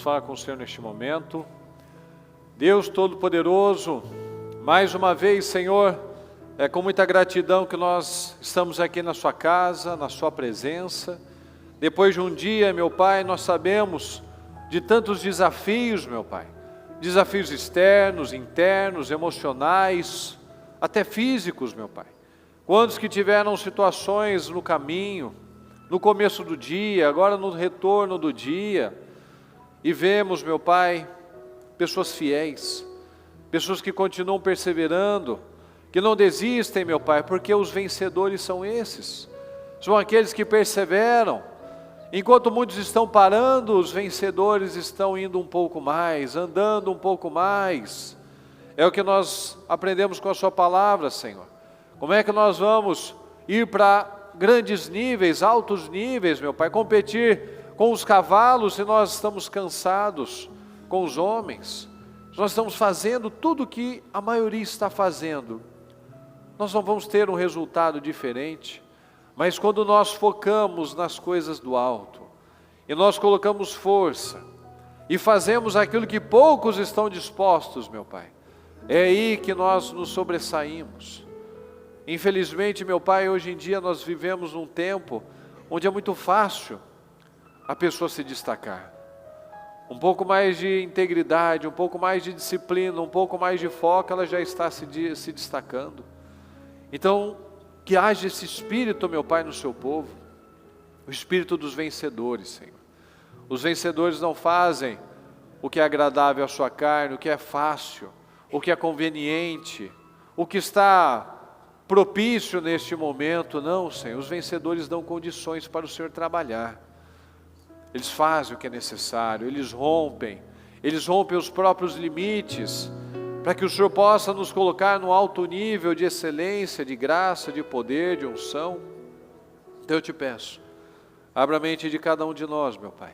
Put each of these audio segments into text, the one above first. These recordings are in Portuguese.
falar com o Senhor neste momento. Deus Todo-Poderoso, mais uma vez, Senhor, é com muita gratidão que nós estamos aqui na sua casa, na sua presença. Depois de um dia, meu Pai, nós sabemos de tantos desafios, meu Pai. Desafios externos, internos, emocionais, até físicos, meu Pai. Quantos que tiveram situações no caminho, no começo do dia, agora no retorno do dia, e vemos, meu Pai, pessoas fiéis, pessoas que continuam perseverando, que não desistem, meu Pai, porque os vencedores são esses, são aqueles que perseveram. Enquanto muitos estão parando, os vencedores estão indo um pouco mais, andando um pouco mais. É o que nós aprendemos com a sua palavra, Senhor. Como é que nós vamos ir para grandes níveis, altos níveis, meu Pai, competir com os cavalos se nós estamos cansados com os homens? Nós estamos fazendo tudo o que a maioria está fazendo. Nós não vamos ter um resultado diferente, mas quando nós focamos nas coisas do alto, e nós colocamos força, e fazemos aquilo que poucos estão dispostos, meu Pai, é aí que nós nos sobressaímos. Infelizmente, meu Pai, hoje em dia nós vivemos num tempo onde é muito fácil a pessoa se destacar. Um pouco mais de integridade, um pouco mais de disciplina, um pouco mais de foco, ela já está se destacando. Então, que haja esse espírito, meu Pai, no seu povo, o espírito dos vencedores, Senhor. Os vencedores não fazem o que é agradável à sua carne, o que é fácil, o que é conveniente, o que está propício neste momento. Não, Senhor, os vencedores dão condições para o Senhor trabalhar. Eles fazem o que é necessário, eles rompem os próprios limites, para que o Senhor possa nos colocar no alto nível de excelência, de graça, de poder, de unção. Então eu te peço, abra a mente de cada um de nós, meu Pai,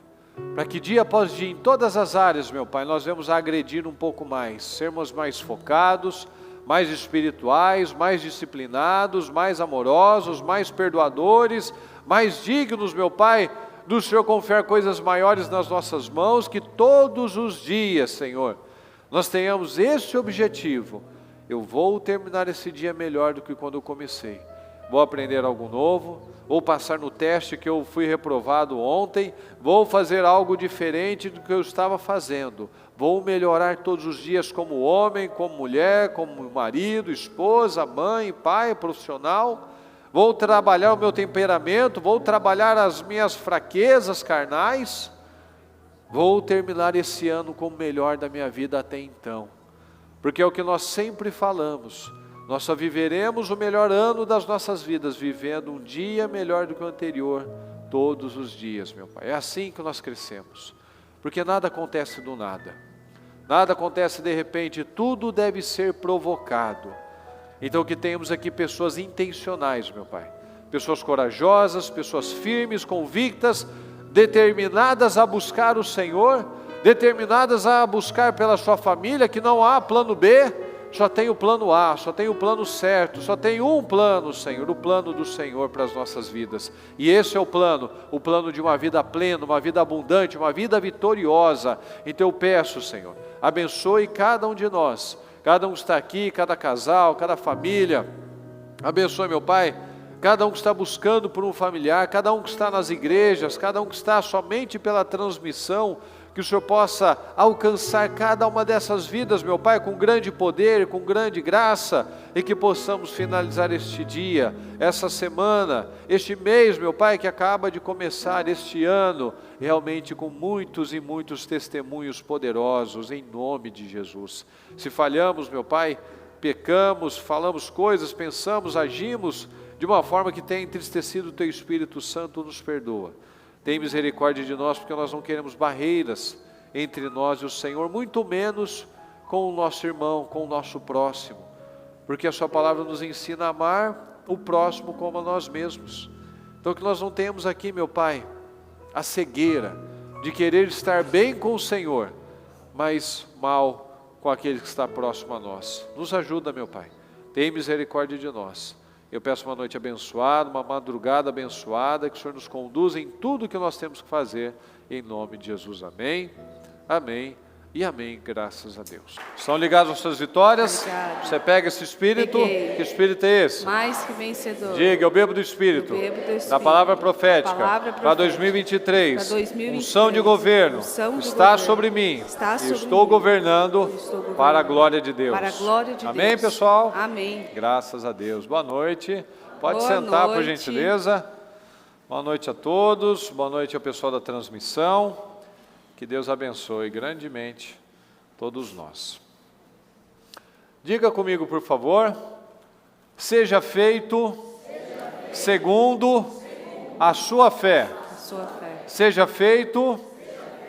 para que dia após dia, em todas as áreas, meu Pai, nós vamos agredir um pouco mais, sermos mais focados, mais espirituais, mais disciplinados, mais amorosos, mais perdoadores, mais dignos, meu Pai, do Senhor confiar coisas maiores nas nossas mãos, que todos os dias, Senhor, nós tenhamos esse objetivo. Eu vou terminar esse dia melhor do que quando eu comecei. Vou aprender algo novo, vou passar no teste que eu fui reprovado ontem, vou fazer algo diferente do que eu estava fazendo. Vou melhorar todos os dias como homem, como mulher, como marido, esposa, mãe, pai, profissional. Vou trabalhar o meu temperamento, vou trabalhar as minhas fraquezas carnais. Vou terminar esse ano com o melhor da minha vida até então. Porque é o que nós sempre falamos. Nós só viveremos o melhor ano das nossas vidas, vivendo um dia melhor do que o anterior, todos os dias, meu Pai. É assim que nós crescemos. Porque nada acontece do nada. Nada acontece de repente, tudo deve ser provocado. Então que tenhamos aqui pessoas intencionais, meu Pai. Pessoas corajosas, pessoas firmes, convictas, determinadas a buscar o Senhor, determinadas a buscar pela sua família, que não há plano B, só tem o plano A, só tem o plano certo, só tem um plano, Senhor, o plano do Senhor para as nossas vidas. E esse é o plano de uma vida plena, uma vida abundante, uma vida vitoriosa. Então eu peço, Senhor, abençoe cada um de nós, cada um que está aqui, cada casal, cada família. Abençoe, meu Pai, cada um que está buscando por um familiar, cada um que está nas igrejas, cada um que está somente pela transmissão, que o Senhor possa alcançar cada uma dessas vidas, meu Pai, com grande poder, com grande graça, e que possamos finalizar este dia, essa semana, este mês, meu Pai, que acaba de começar, este ano, realmente com muitos e muitos testemunhos poderosos, em nome de Jesus. Se falhamos, meu Pai, pecamos, falamos coisas, pensamos, agimos de uma forma que tenha entristecido o Teu Espírito Santo, nos perdoa. Tem misericórdia de nós, porque nós não queremos barreiras entre nós e o Senhor, muito menos com o nosso irmão, com o nosso próximo, porque a sua palavra nos ensina a amar o próximo como a nós mesmos. Então que nós não tenhamos aqui, meu Pai, a cegueira de querer estar bem com o Senhor, mas mal com aquele que está próximo a nós. Nos ajuda, meu Pai, tem misericórdia de nós. Eu peço uma noite abençoada, uma madrugada abençoada, que o Senhor nos conduza em tudo que nós temos que fazer, em nome de Jesus, amém. Amém e amém, graças a Deus. Estão ligados às suas vitórias? Obrigada. Você pega esse Espírito? Peguei. Que Espírito é esse? Mais que vencedor. Diga, eu bebo do Espírito, Eu bebo do Espírito. da palavra profética, Palavra para profética. 2023, Para 2023. unção de governo, Unção de está governo. sobre mim, Está e sobre estou mim. governando Estou governando. para a glória de Deus. Para a glória de Amém, Deus. pessoal? Amém. Graças a Deus. Boa noite. Pode Boa sentar, por noite. gentileza. Boa noite a todos. Boa noite ao pessoal da transmissão. Que Deus abençoe grandemente todos nós. Diga comigo, por favor. Seja feito segundo a sua fé. A sua fé. Seja feito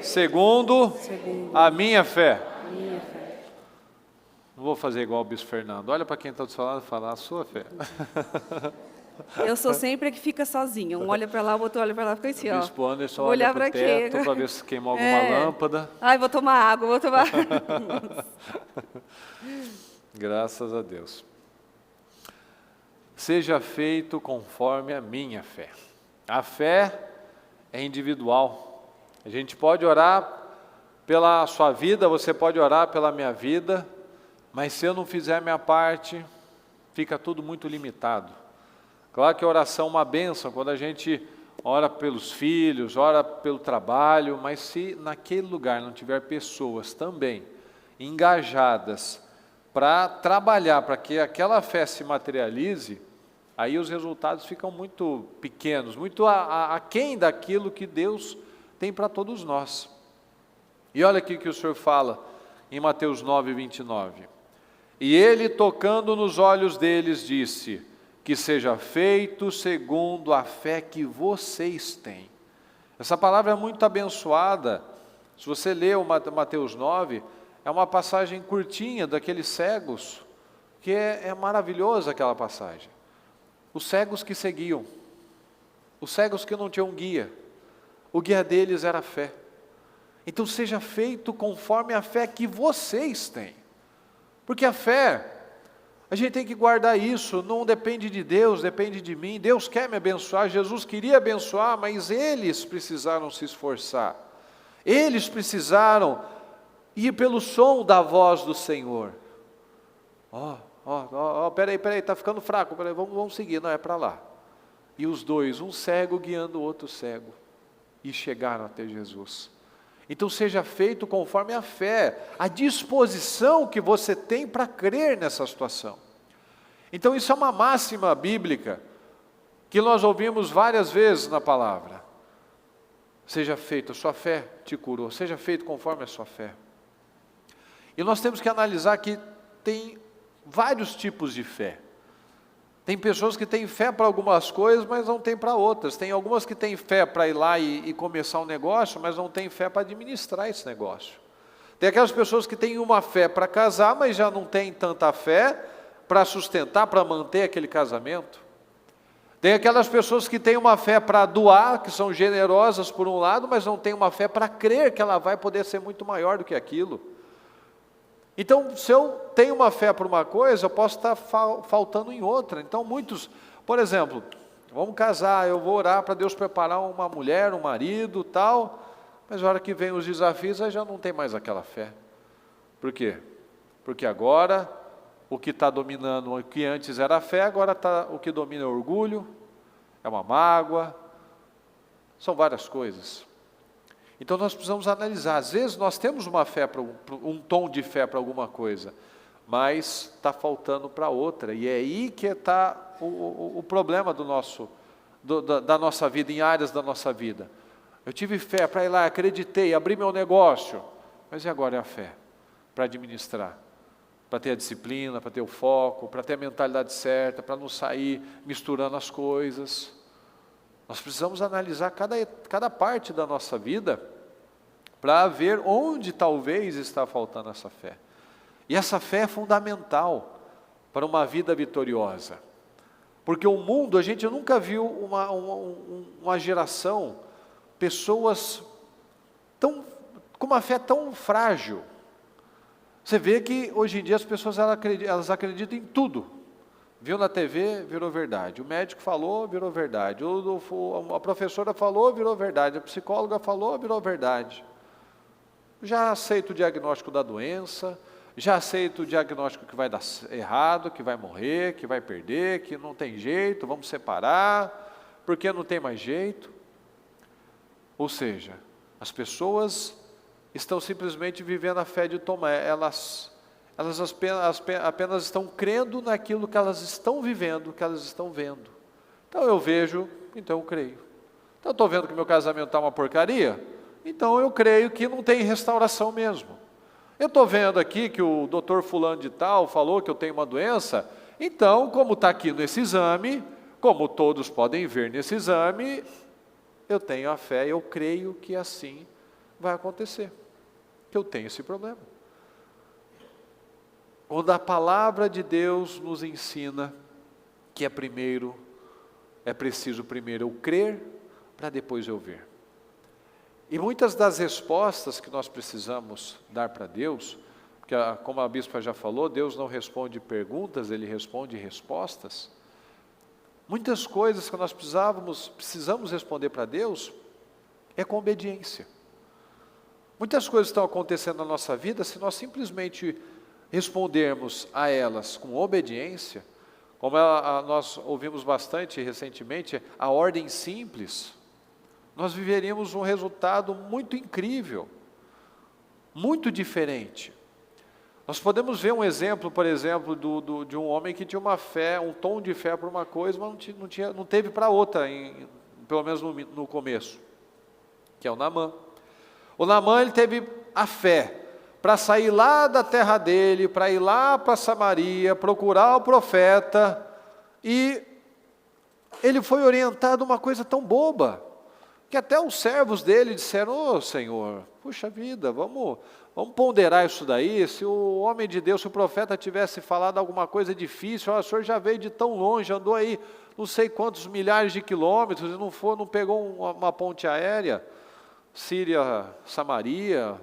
segundo Segundo a minha fé. a minha fé. Não vou fazer igual o Bispo Fernando. Olha para quem está do seu lado e fala a sua fé. Eu sou sempre a que fica sozinha. Um olha para lá, o outro olha para lá, fica assim, O ó. Bispo Anderson Vou olha olhar para o pra quê? teto para ver se queimou alguma É. lâmpada. Ai, vou tomar água, vou tomar. Graças a Deus. Seja feito conforme a minha fé. A fé é individual. A gente pode orar pela sua vida, você pode orar pela minha vida, mas se eu não fizer a minha parte, fica tudo muito limitado. Claro que a oração é uma bênção, quando a gente ora pelos filhos, ora pelo trabalho, mas se naquele lugar não tiver pessoas também engajadas para trabalhar, para que aquela fé se materialize, aí os resultados ficam muito pequenos, muito aquém daquilo que Deus tem para todos nós. E olha aqui que o Senhor fala em Mateus 9, 29. E ele, tocando nos olhos deles, disse: que seja feito segundo a fé que vocês têm. Essa palavra é muito abençoada. Se você ler o Mateus 9, é uma passagem curtinha daqueles cegos, que é maravilhosa aquela passagem. Os cegos que seguiam, os cegos que não tinham guia, o guia deles era a fé. Então seja feito conforme a fé que vocês têm. Porque a fé, a gente tem que guardar isso, não depende de Deus, depende de mim. Deus quer me abençoar, Jesus queria abençoar, mas eles precisaram se esforçar. Eles precisaram ir pelo som da voz do Senhor. Peraí, está ficando fraco, peraí, vamos seguir, não é para lá. E os dois, um cego guiando o outro cego, e chegaram até Jesus. Então seja feito conforme a fé, a disposição que você tem para crer nessa situação. Então isso é uma máxima bíblica, que nós ouvimos várias vezes na palavra. Seja feito, a sua fé te curou, seja feito conforme a sua fé. E nós temos que analisar que tem vários tipos de fé. Tem pessoas que têm fé para algumas coisas, mas não tem para outras. Tem algumas que têm fé para ir lá e começar um negócio, mas não têm fé para administrar esse negócio. Tem aquelas pessoas que têm uma fé para casar, mas já não têm tanta fé para sustentar, para manter aquele casamento. Tem aquelas pessoas que têm uma fé para doar, que são generosas por um lado, mas não têm uma fé para crer que ela vai poder ser muito maior do que aquilo. Então, se eu tenho uma fé para uma coisa, eu posso estar faltando em outra. Então, muitos, por exemplo, vamos casar, eu vou orar para Deus preparar uma mulher, um marido, tal, mas na hora que vem os desafios, aí já não tem mais aquela fé. Por quê? Porque agora, o que está dominando, o que antes era a fé, agora o que domina é o orgulho, é uma mágoa, são várias coisas. Então nós precisamos analisar, às vezes nós temos uma fé, um tom de fé para alguma coisa, mas está faltando para outra, e é aí que está o problema da nossa vida, em áreas da nossa vida. Eu tive fé para ir lá, acreditei, abri meu negócio, mas e agora é a fé? Para administrar, para ter a disciplina, para ter o foco, para ter a mentalidade certa, para não sair misturando as coisas. Nós precisamos analisar cada parte da nossa vida para ver onde talvez está faltando essa fé. E essa fé é fundamental para uma vida vitoriosa. Porque o mundo, a gente nunca viu uma geração, pessoas com uma fé tão frágil. Você vê que hoje em dia as pessoas elas acreditam em tudo. Viu na TV, virou verdade. O médico falou, virou verdade. A professora falou, virou verdade. A psicóloga falou, virou verdade. já aceito o diagnóstico da doença, já aceito o diagnóstico que vai dar errado, que vai morrer, que vai perder, que não tem jeito, vamos separar, porque não tem mais jeito. Ou seja, as pessoas estão simplesmente vivendo a fé de Tomé, elas apenas estão crendo naquilo que elas estão vivendo, que elas estão vendo. Então eu vejo, então eu creio. Então eu estou vendo que meu casamento está uma porcaria, então eu creio que não tem restauração mesmo. Eu estou vendo aqui que o doutor fulano de tal falou que eu tenho uma doença, então como está aqui nesse exame, como todos podem ver nesse exame, eu tenho a fé, eu creio que assim vai acontecer, que eu tenho esse problema. Quando a palavra de Deus nos ensina que é preciso primeiro eu crer, para depois eu ver. E muitas das respostas que nós precisamos dar para Deus, porque como a bispa já falou, Deus não responde perguntas, Ele responde respostas. Muitas coisas que nós precisamos responder para Deus, é com obediência. Muitas coisas estão acontecendo na nossa vida, se nós simplesmente respondermos a elas com obediência, como nós ouvimos bastante recentemente, a ordem simples, nós viveríamos um resultado muito incrível, muito diferente. Nós podemos ver um exemplo, por exemplo, de um homem que tinha uma fé, um tom de fé para uma coisa, mas não teve para outra, pelo menos no começo, que é o Naamã. O Naamã, ele teve a fé para sair lá da terra dele, para ir lá para Samaria, procurar o profeta, e ele foi orientado a uma coisa tão boba, que até os servos dele disseram: ô Senhor, puxa vida, vamos ponderar isso daí, se o homem de Deus, se o profeta tivesse falado alguma coisa difícil, o senhor já veio de tão longe, andou aí não sei quantos milhares de quilômetros, e não pegou uma ponte aérea, Síria, Samaria,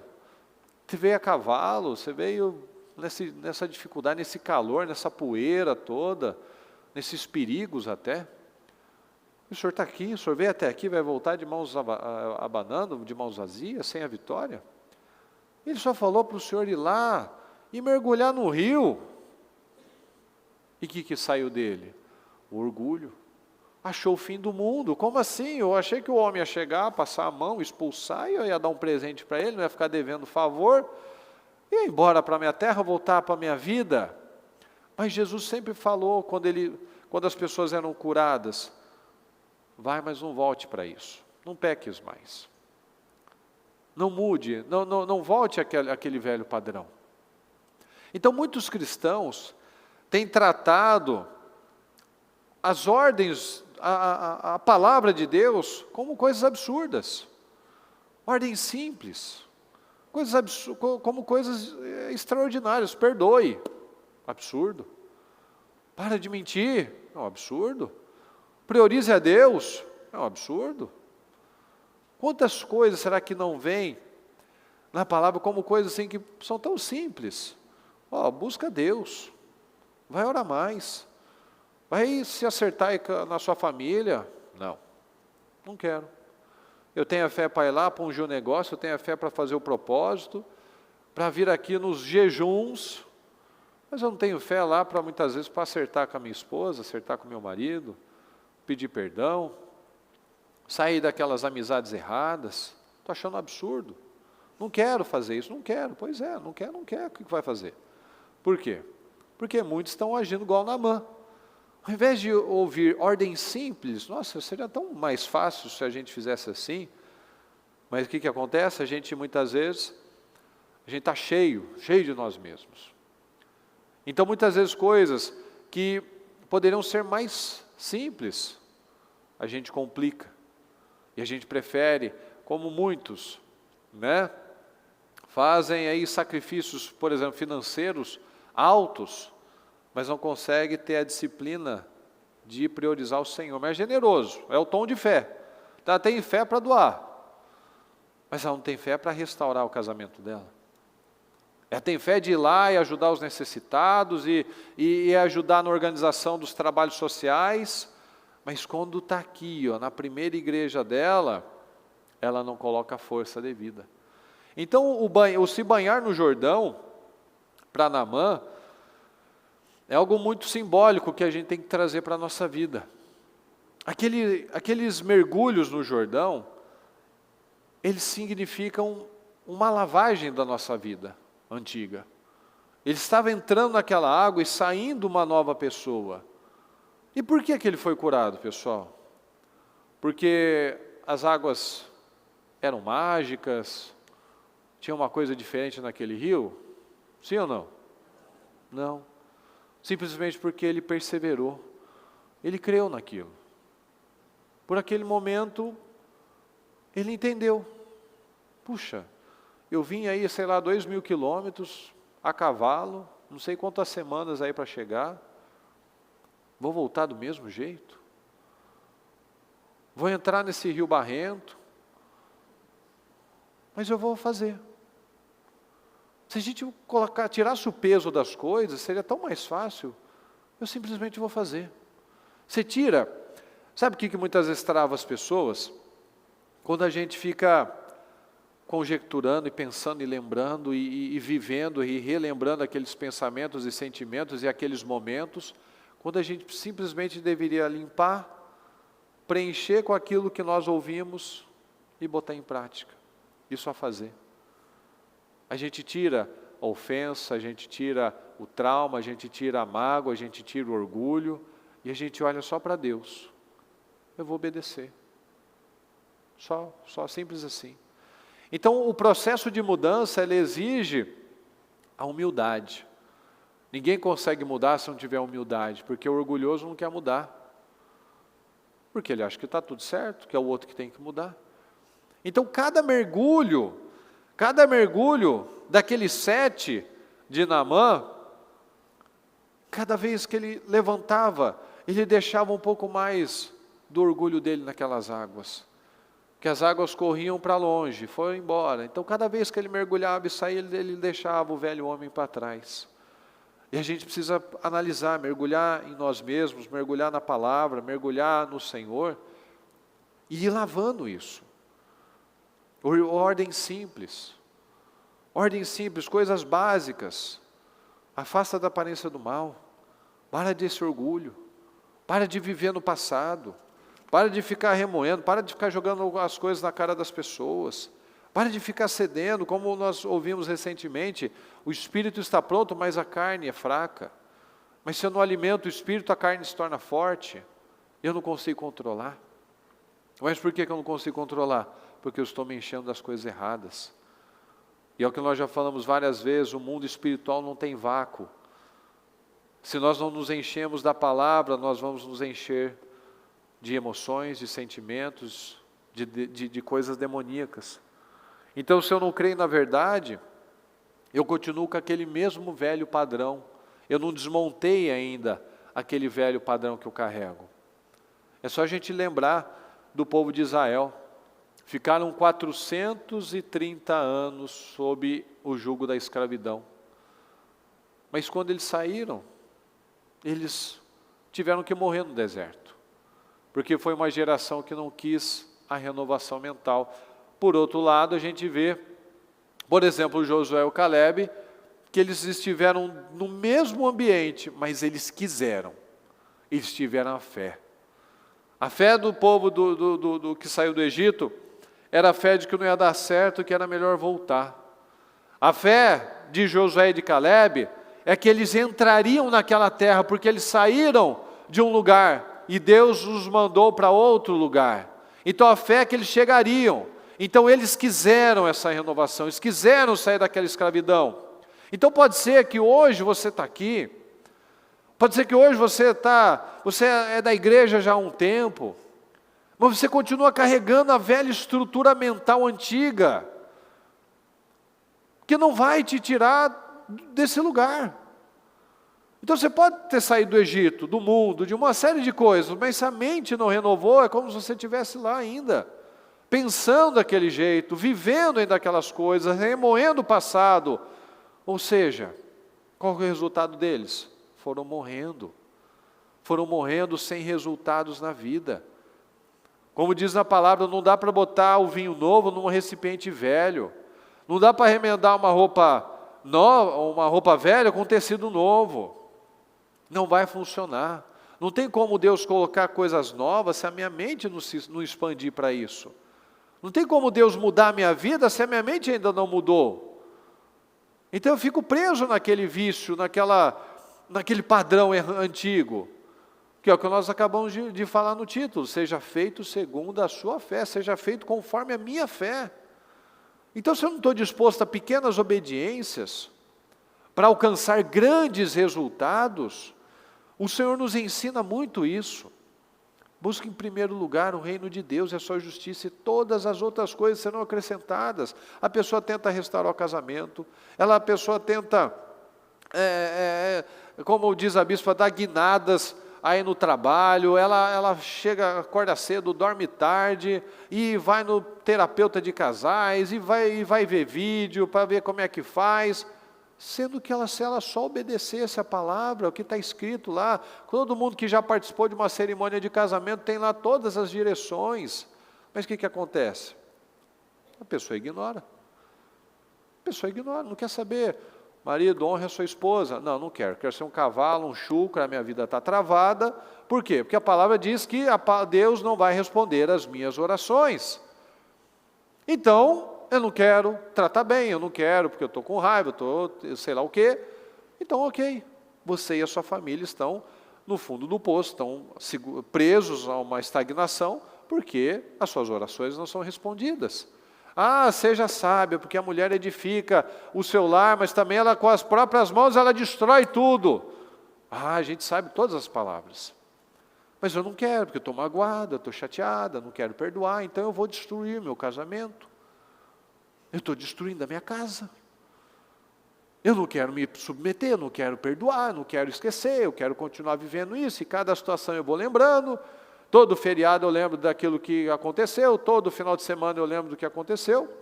você veio a cavalo, você veio nessa dificuldade, nesse calor, nessa poeira toda, nesses perigos até. O senhor está aqui, o senhor veio até aqui, vai voltar de mãos abanando, de mãos vazias, sem a vitória? Ele só falou para o senhor ir lá e mergulhar no rio. E o que saiu dele? O orgulho. Achou o fim do mundo. Como assim? Eu achei que o homem ia chegar, passar a mão, expulsar, e eu ia dar um presente para ele, não ia ficar devendo favor, ia embora para a minha terra, voltar para a minha vida. Mas Jesus sempre falou, quando as pessoas eram curadas: vai, mas não volte para isso, não peques mais, não mude, não volte àquele velho padrão. Então muitos cristãos têm tratado as ordens, a palavra de Deus, como coisas absurdas, ordens simples, como coisas extraordinárias. Perdoe, absurdo. Para de mentir, é um absurdo. Priorize a Deus, é um absurdo. Quantas coisas será que não vem na palavra como coisas assim que são tão simples? Busca Deus, vai orar mais, vai se acertar aí na sua família. Não quero. Eu tenho a fé para ir lá, para ungir o negócio, eu tenho a fé para fazer o propósito, para vir aqui nos jejuns, mas eu não tenho fé lá para muitas vezes para acertar com a minha esposa, acertar com o meu marido, pedir perdão, sair daquelas amizades erradas. Estou achando um absurdo. Não quero fazer isso, não quero. Pois é, não quer, o que vai fazer? Por quê? Porque muitos estão agindo igual Naamã. Ao invés de ouvir ordens simples, nossa, seria tão mais fácil se a gente fizesse assim. Mas o que acontece? A gente muitas vezes, está cheio de nós mesmos. Então muitas vezes coisas que poderiam ser mais simples, a gente complica. E a gente prefere, como muitos, fazem aí sacrifícios, por exemplo, financeiros altos, mas não consegue ter a disciplina de priorizar o Senhor. Mas é generoso, é o tom de fé. Ela tem fé para doar, mas ela não tem fé para restaurar o casamento dela. Ela tem fé de ir lá e ajudar os necessitados e ajudar na organização dos trabalhos sociais, mas quando está aqui, na primeira igreja dela, ela não coloca a força devida. Então, o se banhar no Jordão, para Naamã, é algo muito simbólico que a gente tem que trazer para a nossa vida. Aqueles mergulhos no Jordão, eles significam uma lavagem da nossa vida antiga. Ele estava entrando naquela água e saindo uma nova pessoa. E por que ele foi curado, pessoal? Porque as águas eram mágicas, tinha uma coisa diferente naquele rio? Sim ou não? Não. Simplesmente porque ele perseverou. Ele creu naquilo. Por aquele momento, ele entendeu. Puxa, eu vim aí, sei lá, 2.000 quilômetros a cavalo, não sei quantas semanas aí para chegar. Vou voltar do mesmo jeito? Vou entrar nesse rio barrento? Mas eu vou fazer. Se a gente tirasse o peso das coisas, seria tão mais fácil. Eu simplesmente vou fazer. Você tira. Sabe o que muitas vezes trava as pessoas? Quando a gente fica conjecturando e pensando e lembrando e vivendo e relembrando aqueles pensamentos e sentimentos e aqueles momentos, quando a gente simplesmente deveria limpar, preencher com aquilo que nós ouvimos e botar em prática. Isso a fazer. A gente tira a ofensa, a gente tira o trauma, a gente tira a mágoa, a gente tira o orgulho e a gente olha só para Deus. Eu vou obedecer. Só simples assim. Então, o processo de mudança, ele exige a humildade. Ninguém consegue mudar se não tiver humildade, porque o orgulhoso não quer mudar. Porque ele acha que está tudo certo, que é o outro que tem que mudar. Então, cada mergulho daqueles 7 de Naamã, cada vez que ele levantava, ele deixava um pouco mais do orgulho dele naquelas águas. Que as águas corriam para longe, foram embora. Então, cada vez que ele mergulhava e saía, ele deixava o velho homem para trás. E a gente precisa analisar, mergulhar em nós mesmos, mergulhar na palavra, mergulhar no Senhor, e ir lavando isso. Ordem simples, coisas básicas. Afasta da aparência do mal, para desse orgulho, para de viver no passado, para de ficar remoendo, para de ficar jogando as coisas na cara das pessoas, para de ficar cedendo, como nós ouvimos recentemente, o espírito está pronto, mas a carne é fraca. Mas se eu não alimento o espírito, a carne se torna forte, eu não consigo controlar. Mas por que eu não consigo controlar? Porque eu estou me enchendo das coisas erradas. E é o que nós já falamos várias vezes, o mundo espiritual não tem vácuo. Se nós não nos enchemos da palavra, nós vamos nos encher de emoções, de sentimentos, de coisas demoníacas. Então, se eu não creio na verdade, eu continuo com aquele mesmo velho padrão. Eu não desmontei ainda aquele velho padrão que eu carrego. É só a gente lembrar do povo de Israel. Ficaram 430 anos sob o jugo da escravidão. Mas quando eles saíram, eles tiveram que morrer no deserto. Porque foi uma geração que não quis a renovação mental. Por outro lado, a gente vê, por exemplo, Josué e o Caleb, que eles estiveram no mesmo ambiente, mas eles quiseram. Eles tiveram a fé. A fé do povo do que saiu do Egito era a fé de que não ia dar certo, que era melhor voltar. A fé de Josué e de Caleb é que eles entrariam naquela terra, porque eles saíram de um lugar e Deus os mandou para outro lugar. Então a fé é que eles chegariam. Então eles quiseram essa renovação, eles quiseram sair daquela escravidão. Então pode ser que hoje você está aqui, pode ser que hoje você é da igreja já há um tempo, mas você continua carregando a velha estrutura mental antiga, que não vai te tirar desse lugar. Então você pode ter saído do Egito, do mundo, de uma série de coisas, mas se a mente não renovou, é como se você estivesse lá ainda, pensando daquele jeito, vivendo ainda aquelas coisas, remoendo o passado. Ou seja, qual é o resultado deles? Foram morrendo sem resultados na vida. Como diz na palavra, não dá para botar o vinho novo num recipiente velho. Não dá para remendar uma roupa nova, uma roupa velha com tecido novo. Não vai funcionar. Não tem como Deus colocar coisas novas se a minha mente não expandir para isso. Não tem como Deus mudar a minha vida se a minha mente ainda não mudou. Então eu fico preso naquele vício, naquele padrão antigo, que é o que nós acabamos de falar no título: seja feito segundo a sua fé, seja feito conforme a minha fé. Então, se eu não estou disposto a pequenas obediências para alcançar grandes resultados, o Senhor nos ensina muito isso. Busque em primeiro lugar o reino de Deus e a sua justiça, e todas as outras coisas serão acrescentadas. A pessoa tenta restaurar o casamento, a pessoa tenta, como diz a bispa, dar guinadas aí no trabalho, ela chega, acorda cedo, dorme tarde, e vai no terapeuta de casais, e vai ver vídeo para ver como é que faz, sendo que se ela só obedecesse a palavra, o que está escrito lá, todo mundo que já participou de uma cerimônia de casamento tem lá todas as direções, mas o que acontece? A pessoa ignora, não quer saber. Marido, honre a sua esposa. Não, não quero ser um cavalo, um chucro, a minha vida está travada. Por quê? Porque a palavra diz que Deus não vai responder às minhas orações. Então, eu não quero tratar bem, eu não quero porque eu estou com raiva, eu sei lá o quê. Então, ok, você e a sua família estão no fundo do poço, estão presos a uma estagnação, porque as suas orações não são respondidas. Seja sábia, porque a mulher edifica o seu lar, mas também ela com as próprias mãos ela destrói tudo. A gente sabe todas as palavras. Mas eu não quero, porque eu estou magoada, estou chateada, não quero perdoar, então eu vou destruir meu casamento. Eu estou destruindo a minha casa. Eu não quero me submeter, eu não quero perdoar, não quero esquecer, eu quero continuar vivendo isso, e cada situação eu vou lembrando. Todo feriado eu lembro daquilo que aconteceu, todo final de semana eu lembro do que aconteceu,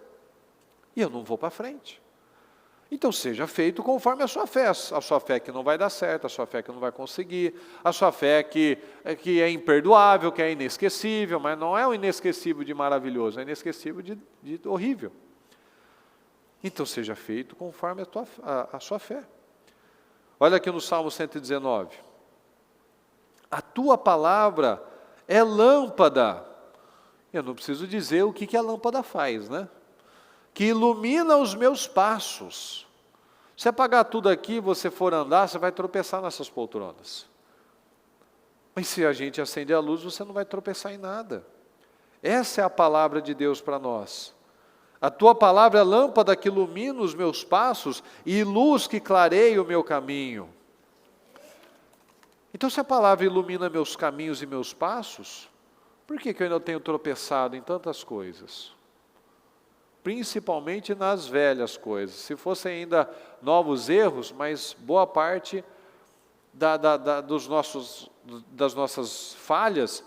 e eu não vou para frente. Então seja feito conforme a sua fé que não vai dar certo, a sua fé que não vai conseguir, a sua fé que é imperdoável, que é inesquecível, mas não é um inesquecível de maravilhoso, é inesquecível de horrível. Então seja feito conforme a sua fé. Olha aqui no Salmo 119. A tua palavra é lâmpada. Eu não preciso dizer o que a lâmpada faz, né? Que ilumina os meus passos. Se apagar tudo aqui e você for andar, você vai tropeçar nessas poltronas. Mas se a gente acende a luz, você não vai tropeçar em nada. Essa é a palavra de Deus para nós. A tua palavra é lâmpada que ilumina os meus passos e luz que clareia o meu caminho. Então, se a palavra ilumina meus caminhos e meus passos, por que eu ainda tenho tropeçado em tantas coisas? Principalmente nas velhas coisas. Se fossem ainda novos erros, mas boa parte das nossas falhas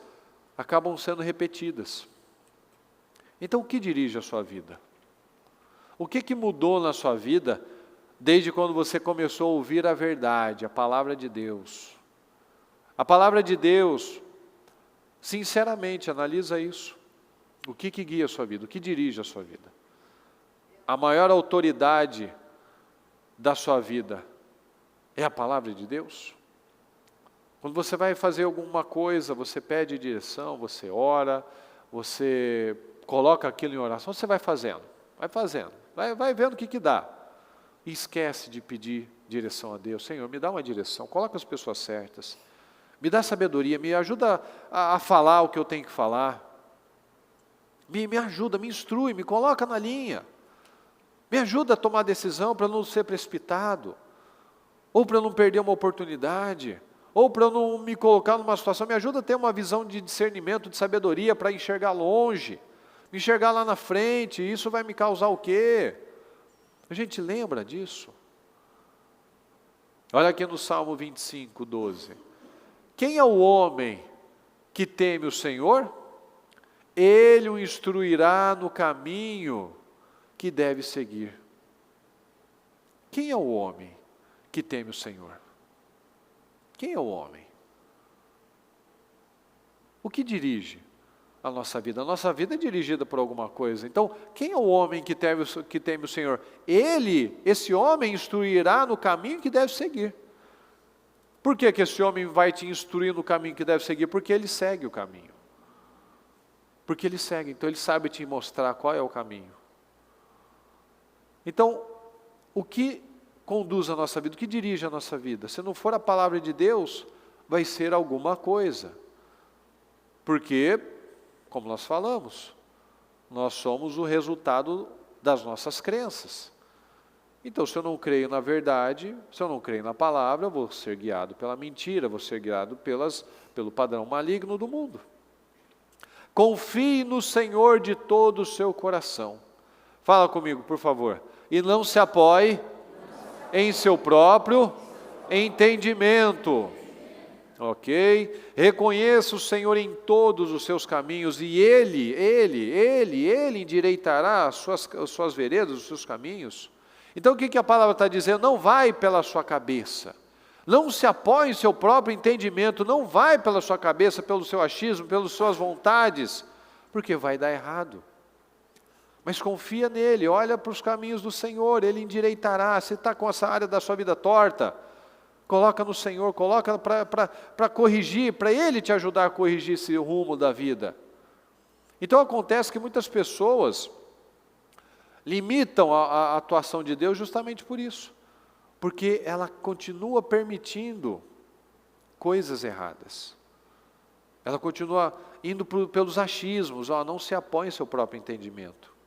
acabam sendo repetidas. Então, o que dirige a sua vida? O que mudou na sua vida desde quando você começou a ouvir a verdade, a palavra de Deus? A palavra de Deus, sinceramente, analisa isso. O que guia a sua vida? O que dirige a sua vida? A maior autoridade da sua vida é a palavra de Deus? Quando você vai fazer alguma coisa, você pede direção, você ora, você coloca aquilo em oração, você vai fazendo, vai vendo o que dá. E esquece de pedir direção a Deus. Senhor, me dá uma direção, coloca as pessoas certas. Me dá sabedoria, me ajuda a falar o que eu tenho que falar. Me ajuda, me instrui, me coloca na linha. Me ajuda a tomar decisão para não ser precipitado. Ou para não perder uma oportunidade. Ou para não me colocar numa situação. Me ajuda a ter uma visão de discernimento, de sabedoria para enxergar longe. Me enxergar lá na frente. Isso vai me causar o quê? A gente lembra disso? Olha aqui no Salmo 25, 12. Quem é o homem que teme o Senhor? Ele o instruirá no caminho que deve seguir. Quem é o homem que teme o Senhor? Quem é o homem? O que dirige a nossa vida. A nossa vida é dirigida por alguma coisa. Então, quem é o homem que teme o Senhor? Esse homem instruirá no caminho que deve seguir. Por que esse homem vai te instruir no caminho que deve seguir? Porque ele segue o caminho. Porque ele segue, então ele sabe te mostrar qual é o caminho. Então, o que conduz a nossa vida, o que dirige a nossa vida? Se não for a palavra de Deus, vai ser alguma coisa. Porque, como nós falamos, nós somos o resultado das nossas crenças. Então, se eu não creio na verdade, se eu não creio na palavra, eu vou ser guiado pela mentira, vou ser guiado pelo padrão maligno do mundo. Confie no Senhor de todo o seu coração. Fala comigo, por favor. E não se apoie em seu próprio entendimento. Ok? Reconheça o Senhor em todos os seus caminhos e Ele endireitará as suas veredas, os seus caminhos. Então o que a palavra está dizendo? Não vai pela sua cabeça. Não se apoie em seu próprio entendimento. Não vai pela sua cabeça, pelo seu achismo, pelas suas vontades. Porque vai dar errado. Mas confia nele, olha para os caminhos do Senhor, Ele endireitará. Se está com essa área da sua vida torta, coloca no Senhor, coloca para corrigir, para Ele te ajudar a corrigir esse rumo da vida. Então acontece que muitas pessoas limitam a atuação de Deus justamente por isso. Porque ela continua permitindo coisas erradas. Ela continua indo pelos achismos, não se apoia em seu próprio entendimento.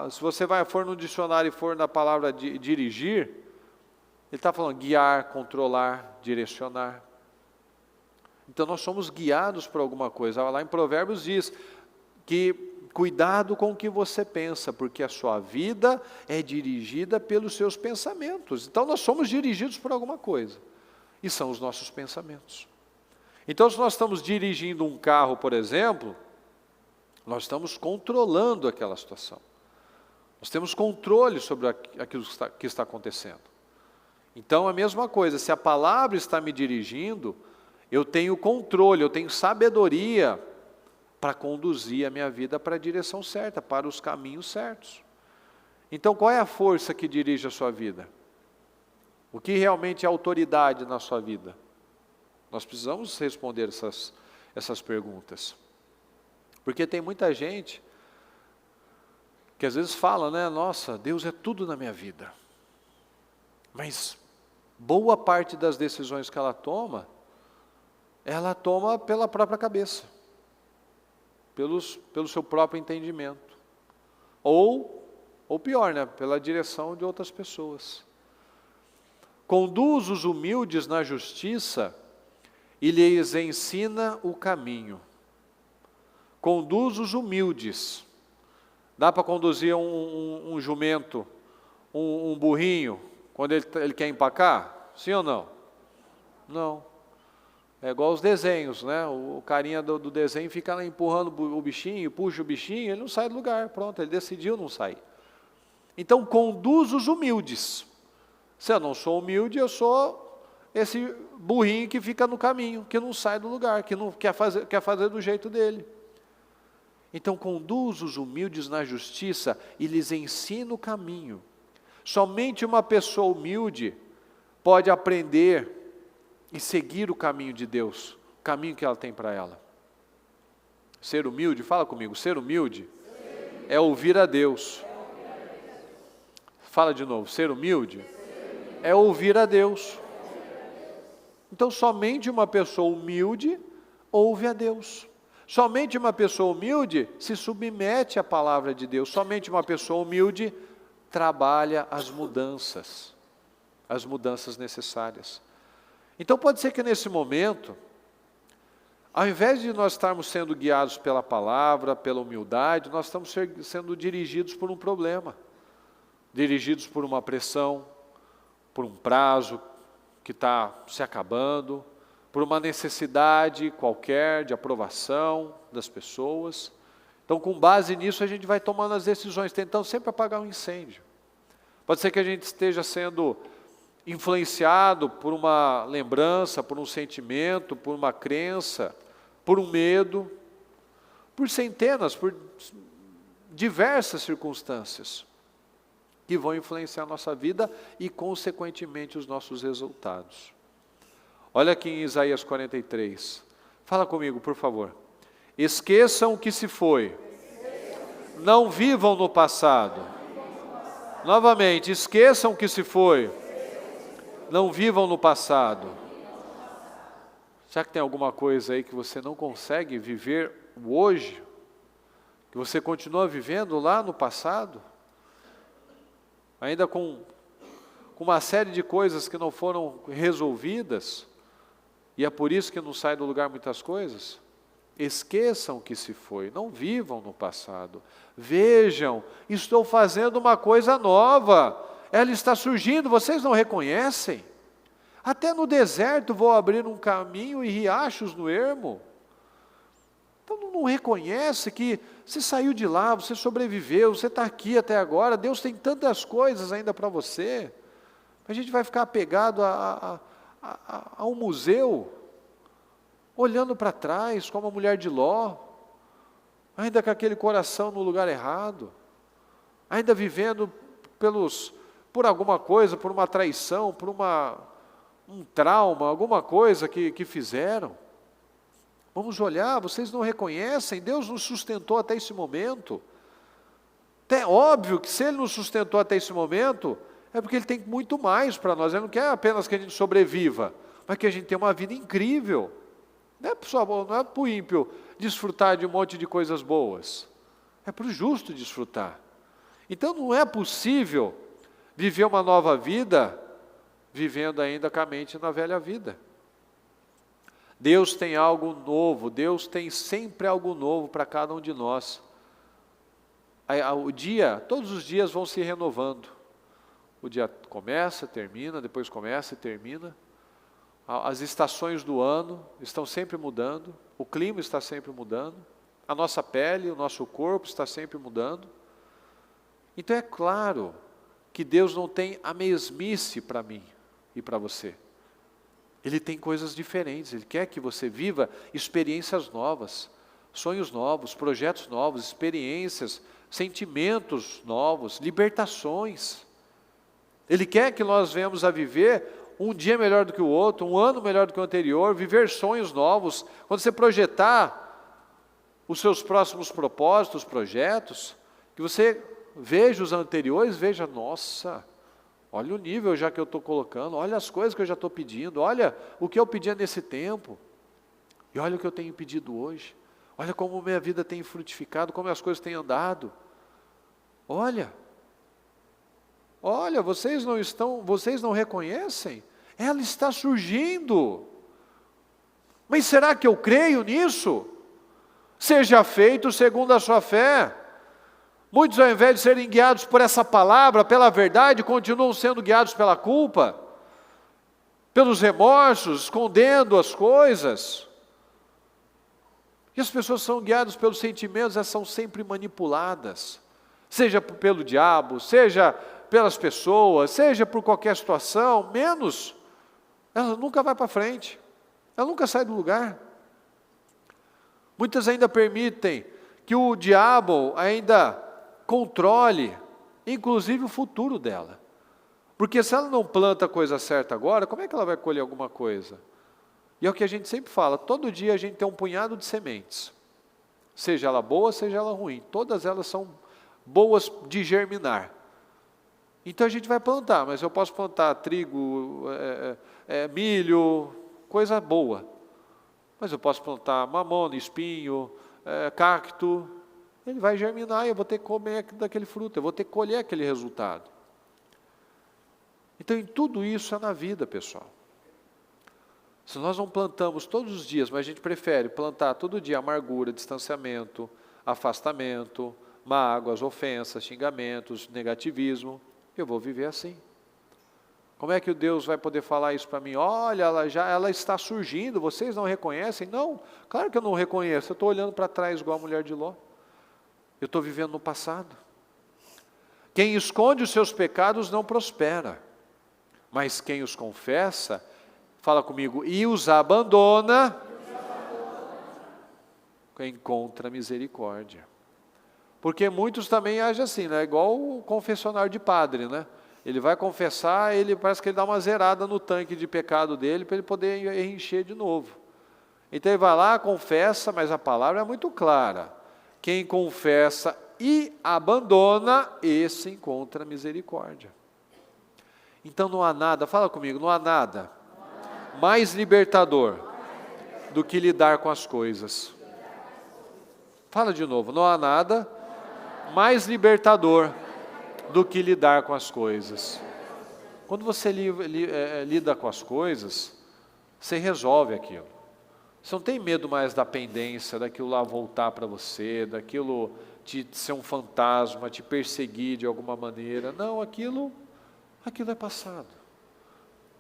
Se você for no dicionário e for na palavra dirigir, ele está falando guiar, controlar, direcionar. Então nós somos guiados por alguma coisa. Lá em Provérbios diz que cuidado com o que você pensa, porque a sua vida é dirigida pelos seus pensamentos. Então nós somos dirigidos por alguma coisa. E são os nossos pensamentos. Então se nós estamos dirigindo um carro, por exemplo, nós estamos controlando aquela situação. Nós temos controle sobre aquilo que está acontecendo. Então a mesma coisa, se a palavra está me dirigindo, eu tenho controle, eu tenho sabedoria para conduzir a minha vida para a direção certa, para os caminhos certos. Então qual é a força que dirige a sua vida? O que realmente é autoridade na sua vida? Nós precisamos responder essas perguntas. Porque tem muita gente que às vezes fala, né? Nossa, Deus é tudo na minha vida. Mas boa parte das decisões que ela toma pela própria cabeça. Pelo seu próprio entendimento. Ou pior, né? Pela direção de outras pessoas. Conduz os humildes na justiça e lhes ensina o caminho. Conduz os humildes. Dá para conduzir um jumento, um burrinho, quando ele quer empacar? Sim ou não? Não. É igual os desenhos, né? O carinha do desenho fica lá empurrando o bichinho, puxa o bichinho, ele não sai do lugar, pronto, ele decidiu não sair. Então conduz os humildes. Se eu não sou humilde, eu sou esse burrinho que fica no caminho, que não sai do lugar, que não quer fazer do jeito dele. Então conduz os humildes na justiça e lhes ensina o caminho. Somente uma pessoa humilde pode aprender e seguir o caminho de Deus, o caminho que ela tem para ela. Ser humilde, fala comigo, ser humilde é ouvir a Deus. Fala de novo, ser humilde é ouvir a Deus. Então somente uma pessoa humilde ouve a Deus. Somente uma pessoa humilde se submete à palavra de Deus. Somente uma pessoa humilde trabalha as mudanças necessárias. Então pode ser que nesse momento, ao invés de nós estarmos sendo guiados pela palavra, pela humildade, nós estamos sendo dirigidos por um problema, dirigidos por uma pressão, por um prazo que está se acabando, por uma necessidade qualquer de aprovação das pessoas. Então, com base nisso, a gente vai tomando as decisões, tentando sempre apagar um incêndio. Pode ser que a gente esteja sendo influenciado por uma lembrança, por um sentimento, por uma crença, por um medo, por centenas, por diversas circunstâncias que vão influenciar a nossa vida e, consequentemente, os nossos resultados. Olha aqui em Isaías 43. Fala comigo, por favor. Esqueçam o que se foi. Não vivam no passado. Novamente, esqueçam o que se foi. Não vivam no passado. Será que tem alguma coisa aí que você não consegue viver o hoje? Que você continua vivendo lá no passado? Ainda com uma série de coisas que não foram resolvidas? E é por isso que não sai do lugar muitas coisas? Esqueçam o que se foi, não vivam no passado. Vejam, estou fazendo uma coisa nova, ela está surgindo, vocês não reconhecem? Até no deserto vou abrir um caminho e riachos no ermo. Então não reconhece que você saiu de lá, você sobreviveu, você está aqui até agora, Deus tem tantas coisas ainda para você. A gente vai ficar apegado a um museu, olhando para trás, como a mulher de Ló, ainda com aquele coração no lugar errado, ainda vivendo por alguma coisa, por uma traição, por um trauma, alguma coisa que fizeram. Vamos olhar, vocês não reconhecem, Deus nos sustentou até esse momento. É óbvio que se Ele nos sustentou até esse momento, é porque Ele tem muito mais para nós. Ele não quer apenas que a gente sobreviva, mas que a gente tenha uma vida incrível. Não é para o ímpio desfrutar de um monte de coisas boas. É para o justo desfrutar. Então não é possível viver uma nova vida vivendo ainda com a mente na velha vida. Deus tem algo novo, Deus tem sempre algo novo para cada um de nós. Todos os dias vão se renovando. O dia começa, termina, depois começa e termina. As estações do ano estão sempre mudando, o clima está sempre mudando, a nossa pele, o nosso corpo está sempre mudando. Então é claro que Deus não tem a mesmice para mim e para você. Ele tem coisas diferentes, Ele quer que você viva experiências novas, sonhos novos, projetos novos, experiências, sentimentos novos, libertações. Ele quer que nós venhamos a viver um dia melhor do que o outro, um ano melhor do que o anterior, viver sonhos novos. Quando você projetar os seus próximos propósitos, projetos, que você veja os anteriores, veja, nossa, olha o nível já que eu estou colocando, olha as coisas que eu já estou pedindo, olha o que eu pedia nesse tempo, e olha o que eu tenho pedido hoje, olha como minha vida tem frutificado, como as coisas têm andado. Olha, vocês não reconhecem? Ela está surgindo. Mas será que eu creio nisso? Seja feito segundo a sua fé. Muitos, ao invés de serem guiados por essa palavra, pela verdade, continuam sendo guiados pela culpa, pelos remorsos, escondendo as coisas. E as pessoas são guiadas pelos sentimentos, elas são sempre manipuladas. Seja pelo diabo, seja pelas pessoas, seja por qualquer situação, menos, ela nunca vai para frente, ela nunca sai do lugar. Muitas ainda permitem que o diabo ainda controle, inclusive o futuro dela, porque se ela não planta a coisa certa agora, como é que ela vai colher alguma coisa? E é o que a gente sempre fala, todo dia a gente tem um punhado de sementes, seja ela boa, seja ela ruim, todas elas são boas de germinar. Então a gente vai plantar, mas eu posso plantar trigo, milho, coisa boa. Mas eu posso plantar mamona, espinho, cacto. Ele vai germinar e eu vou ter que comer daquele fruto, eu vou ter que colher aquele resultado. Então em tudo isso é na vida, pessoal. Se nós não plantamos todos os dias, mas a gente prefere plantar todo dia amargura, distanciamento, afastamento, mágoas, ofensas, xingamentos, negativismo, eu vou viver assim. Como é que o Deus vai poder falar isso para mim? Olha, ela está surgindo, vocês não reconhecem? Não, claro que eu não reconheço, eu estou olhando para trás igual a mulher de Ló. Eu estou vivendo no passado. Quem esconde os seus pecados não prospera, mas quem os confessa, fala comigo, e os abandona. encontra misericórdia. Porque muitos também agem assim, né? Igual o confessionário de padre, né? Ele vai confessar, ele parece que ele dá uma zerada no tanque de pecado dele para ele poder encher de novo. Então ele vai lá, confessa, mas a palavra é muito clara. Quem confessa e abandona, esse encontra misericórdia. Então não há nada, fala comigo, não há nada mais libertador do que lidar com as coisas. Fala de novo, não há nada mais libertador do que lidar com as coisas. Quando você lida com as coisas, você resolve aquilo. Você não tem medo mais da pendência, daquilo lá voltar para você, daquilo de ser um fantasma, te perseguir de alguma maneira. Não, aquilo é passado.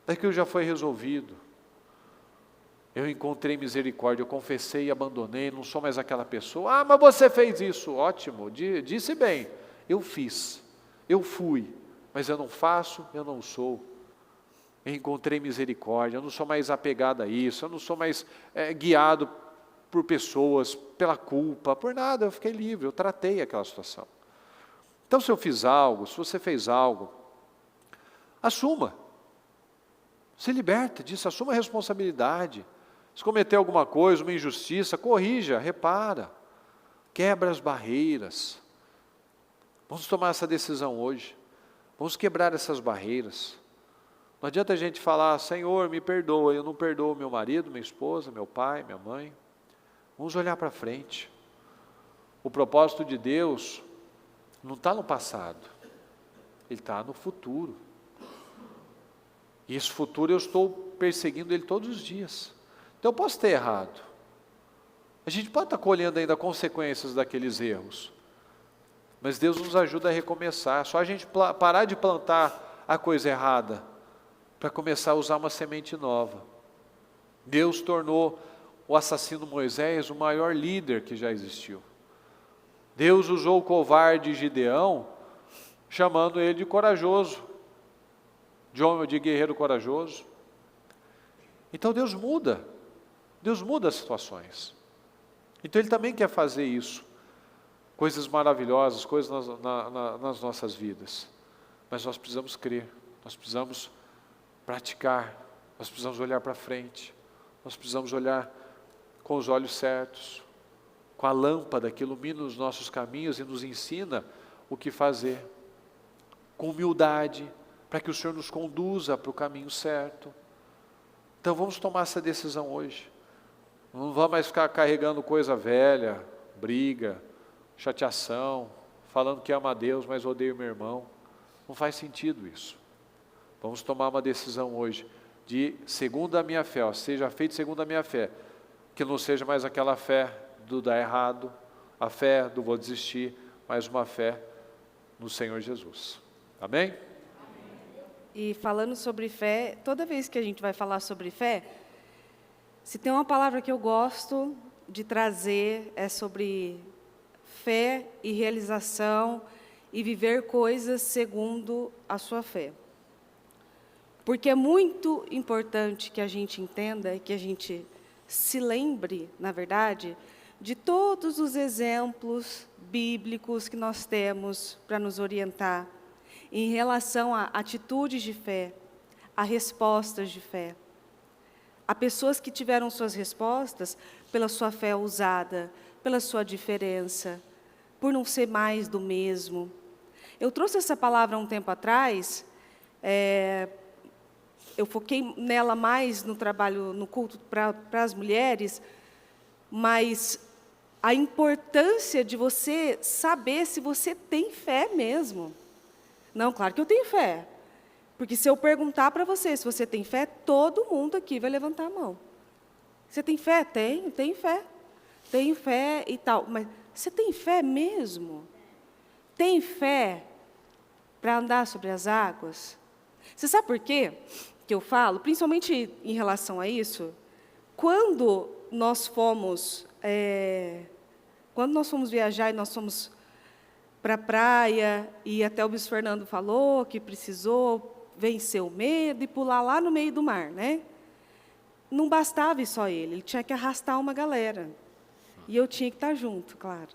Aquilo já foi resolvido. Eu encontrei misericórdia, eu confessei e abandonei, não sou mais aquela pessoa. Ah, mas você fez isso, ótimo, disse bem. Eu fiz, eu fui, mas eu não faço, eu não sou. Eu encontrei misericórdia, eu não sou mais apegado a isso, eu não sou mais guiado por pessoas, pela culpa, por nada, eu fiquei livre, eu tratei aquela situação. Então se eu fiz algo, se você fez algo, assuma, se liberta disso, assuma a responsabilidade. Se cometeu alguma coisa, uma injustiça, corrija, repara, quebra as barreiras. Vamos tomar essa decisão hoje, vamos quebrar essas barreiras. Não adianta a gente falar, Senhor, me perdoa, eu não perdoo meu marido, minha esposa, meu pai, minha mãe. Vamos olhar para frente. O propósito de Deus não está no passado, Ele está no futuro. E esse futuro eu estou perseguindo ele todos os dias. Então eu posso ter errado. A gente pode estar colhendo ainda consequências daqueles erros. Mas Deus nos ajuda a recomeçar. Só a gente parar de plantar a coisa errada para começar a usar uma semente nova. Deus tornou o assassino Moisés o maior líder que já existiu. Deus usou o covarde Gideão, chamando ele de corajoso, de guerreiro corajoso. Então Deus muda as situações. Então Ele também quer fazer isso, coisas maravilhosas, coisas nas nossas vidas. Mas nós precisamos crer, nós precisamos praticar, nós precisamos olhar para frente, nós precisamos olhar com os olhos certos, com a lâmpada que ilumina os nossos caminhos e nos ensina o que fazer, com humildade, para que o Senhor nos conduza para o caminho certo. Então vamos tomar essa decisão hoje. Não vamos mais ficar carregando coisa velha, briga, chateação, falando que ama a Deus, mas odeia o meu irmão. Não faz sentido isso. Vamos tomar uma decisão hoje de segundo a minha fé, seja feito segundo a minha fé, que não seja mais aquela fé do dar errado, a fé do vou desistir, mas uma fé no Senhor Jesus. Amém? E falando sobre fé, toda vez que a gente vai falar sobre fé, se tem uma palavra que eu gosto de trazer, é sobre fé e realização e viver coisas segundo a sua fé. Porque é muito importante que a gente entenda e que a gente se lembre, na verdade, de todos os exemplos bíblicos que nós temos para nos orientar em relação a atitudes de fé, a respostas de fé. Há pessoas que tiveram suas respostas pela sua fé ousada, pela sua diferença, por não ser mais do mesmo. Eu trouxe essa palavra há um tempo atrás, eu foquei nela mais no trabalho, no culto para as mulheres, mas a importância de você saber se você tem fé mesmo. Não, claro que eu tenho fé. Porque se eu perguntar para você se você tem fé, todo mundo aqui vai levantar a mão. Você tem fé? Tenho fé. Tenho fé e tal. Mas você tem fé mesmo? Tem fé para andar sobre as águas? Você sabe por quê que eu falo? Principalmente em relação a isso. Quando nós fomos viajar e nós fomos para a praia, e até o bispo Fernando falou que precisou vencer o medo e pular lá no meio do mar, né? Não bastava só ele tinha que arrastar uma galera. E eu tinha que estar junto, claro.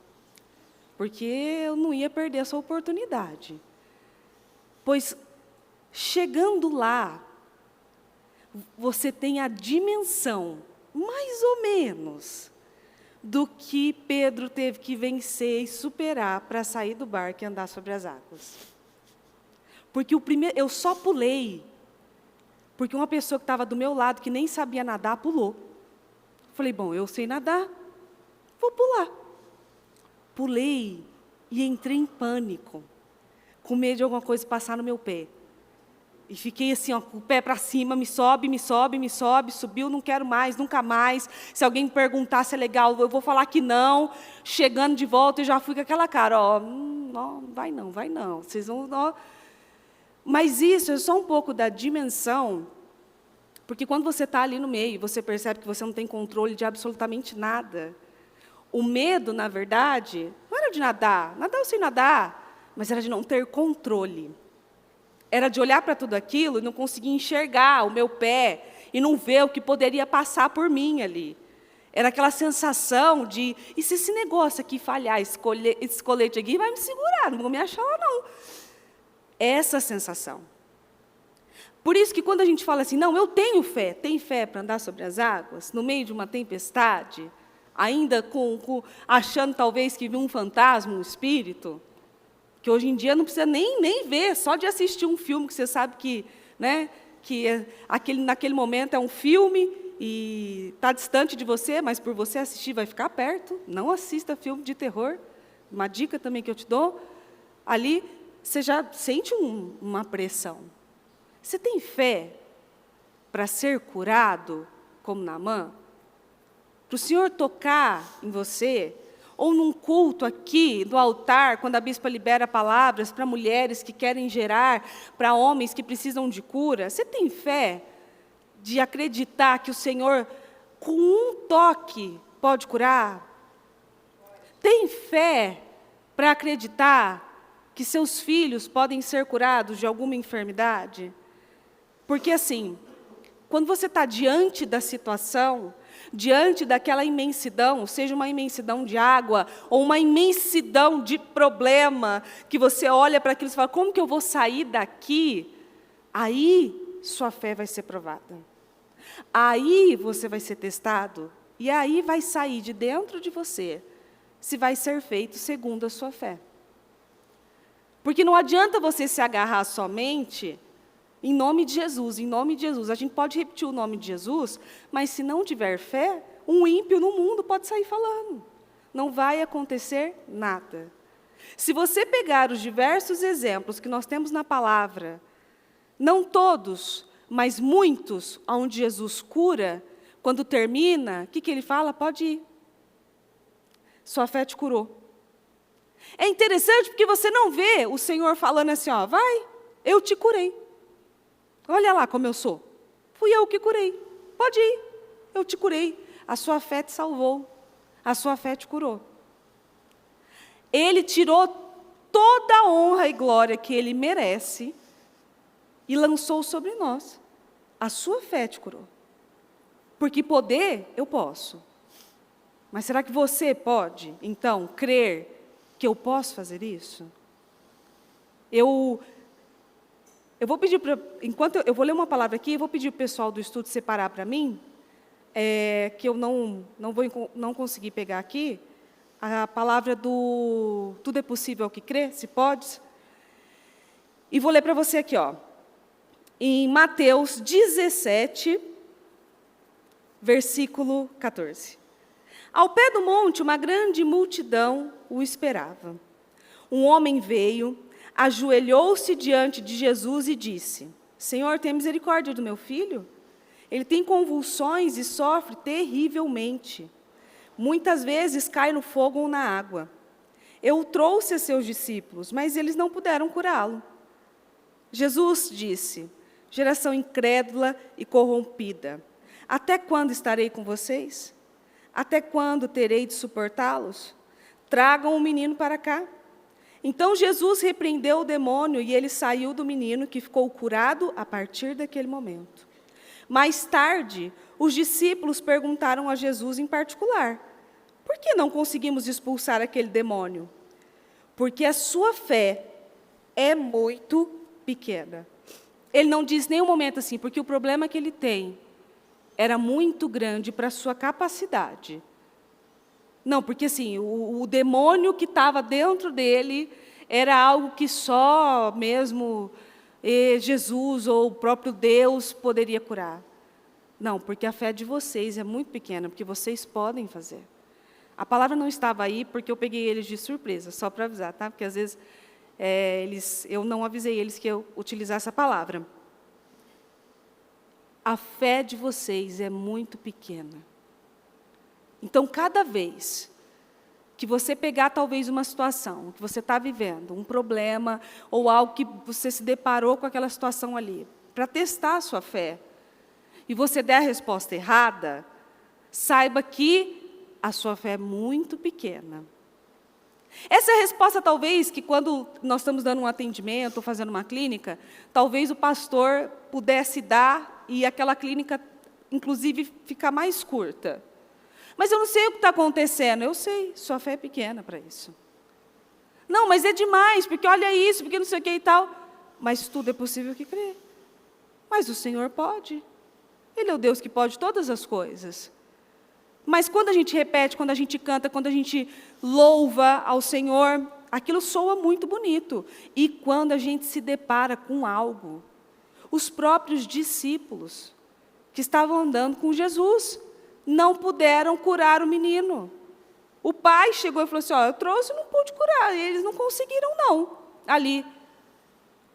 Porque eu não ia perder essa oportunidade. Pois, chegando lá, você tem a dimensão, mais ou menos, do que Pedro teve que vencer e superar para sair do barco e andar sobre as águas. Porque eu só pulei, porque uma pessoa que estava do meu lado, que nem sabia nadar, pulou. Falei, bom, eu sei nadar, vou pular. Pulei e entrei em pânico, com medo de alguma coisa passar no meu pé. E fiquei assim, ó, com o pé para cima, me sobe, subiu, não quero mais, nunca mais. Se alguém me perguntar se é legal, eu vou falar que não. Chegando de volta, eu já fui com aquela cara, ó, não, vai não. Vocês vão, ó. Mas isso é só um pouco da dimensão, porque quando você está ali no meio, você percebe que você não tem controle de absolutamente nada. O medo, na verdade, não era de nadar eu sei nadar, mas era de não ter controle. Era de olhar para tudo aquilo e não conseguir enxergar o meu pé e não ver o que poderia passar por mim ali. Era aquela sensação de, e se esse negócio aqui falhar, esse colete aqui vai me segurar, não vou me achar lá não. Essa sensação. Por isso que quando a gente fala assim, não, eu tenho fé, tem fé para andar sobre as águas, no meio de uma tempestade, ainda achando talvez que viu um fantasma, um espírito, que hoje em dia não precisa nem ver, só de assistir um filme que você sabe que, né, naquele momento é um filme e está distante de você, mas por você assistir vai ficar perto. Não assista filme de terror. Uma dica também que eu te dou, ali você já sente uma pressão. Você tem fé para ser curado, como Naamã? Para o Senhor tocar em você? Ou num culto aqui, no altar, quando a bispa libera palavras para mulheres que querem gerar, para homens que precisam de cura, você tem fé de acreditar que o Senhor, com um toque, pode curar? Tem fé para acreditar que seus filhos podem ser curados de alguma enfermidade? Porque assim, quando você está diante da situação, diante daquela imensidão, seja uma imensidão de água, ou uma imensidão de problema, que você olha para aquilo e fala, como que eu vou sair daqui? Aí, sua fé vai ser provada. Aí, você vai ser testado, e aí vai sair de dentro de você, se vai ser feito segundo a sua fé. Porque não adianta você se agarrar somente em nome de Jesus, em nome de Jesus. A gente pode repetir o nome de Jesus, mas se não tiver fé, um ímpio no mundo pode sair falando. Não vai acontecer nada. Se você pegar os diversos exemplos que nós temos na palavra, não todos, mas muitos, onde Jesus cura, quando termina, o que ele fala? Pode ir. Sua fé te curou. É interessante porque você não vê o Senhor falando assim, ó, vai, eu te curei. Olha lá como eu sou. Fui eu que curei. Pode ir. Eu te curei. A sua fé te salvou. A sua fé te curou. Ele tirou toda a honra e glória que ele merece e lançou sobre nós. A sua fé te curou. Porque poder, eu posso. Mas será que você pode, então, crer que eu posso fazer isso? Eu vou pedir, enquanto eu vou ler uma palavra aqui, eu vou pedir para o pessoal do estudo separar para mim, que eu não consegui pegar aqui, a palavra do tudo é possível ao que crê, se pode. E vou ler para você aqui, ó, em Mateus 17, versículo 14. Ao pé do monte, uma grande multidão o esperava. Um homem veio, ajoelhou-se diante de Jesus e disse, Senhor, tem misericórdia do meu filho? Ele tem convulsões e sofre terrivelmente. Muitas vezes cai no fogo ou na água. Eu o trouxe a seus discípulos, mas eles não puderam curá-lo. Jesus disse, geração incrédula e corrompida, até quando estarei com vocês? Até quando terei de suportá-los? Tragam o menino para cá. Então Jesus repreendeu o demônio e ele saiu do menino, que ficou curado a partir daquele momento. Mais tarde, os discípulos perguntaram a Jesus em particular, Por que não conseguimos expulsar aquele demônio? Porque a sua fé é muito pequena. Ele não diz em nenhum momento assim, porque o problema que ele tem era muito grande para a sua capacidade. Não, porque assim, o demônio que estava dentro dele era algo que só mesmo Jesus ou o próprio Deus poderia curar. Não, porque a fé de vocês é muito pequena, porque vocês podem fazer. A palavra não estava aí porque eu peguei eles de surpresa, só para avisar, tá? Porque às vezes eu não avisei eles que eu utilizasse a palavra. A fé de vocês é muito pequena. Então, cada vez que você pegar talvez uma situação que você está vivendo, um problema, ou algo que você se deparou com aquela situação ali, para testar a sua fé, e você der a resposta errada, saiba que a sua fé é muito pequena. Essa é a resposta, talvez, que quando nós estamos dando um atendimento, ou fazendo uma clínica, talvez o pastor pudesse dar, e aquela clínica, inclusive, ficar mais curta. Mas eu não sei o que está acontecendo. Eu sei, sua fé é pequena para isso. Não, mas é demais, porque olha isso, porque não sei o que e tal. Mas tudo é possível que crê. Mas o Senhor pode. Ele é o Deus que pode todas as coisas. Mas quando a gente repete, quando a gente canta, quando a gente louva ao Senhor, aquilo soa muito bonito. E quando a gente se depara com algo, os próprios discípulos que estavam andando com Jesus não puderam curar o menino. O pai chegou e falou assim, eu trouxe e não pude curar. E eles não conseguiram, não. Ali.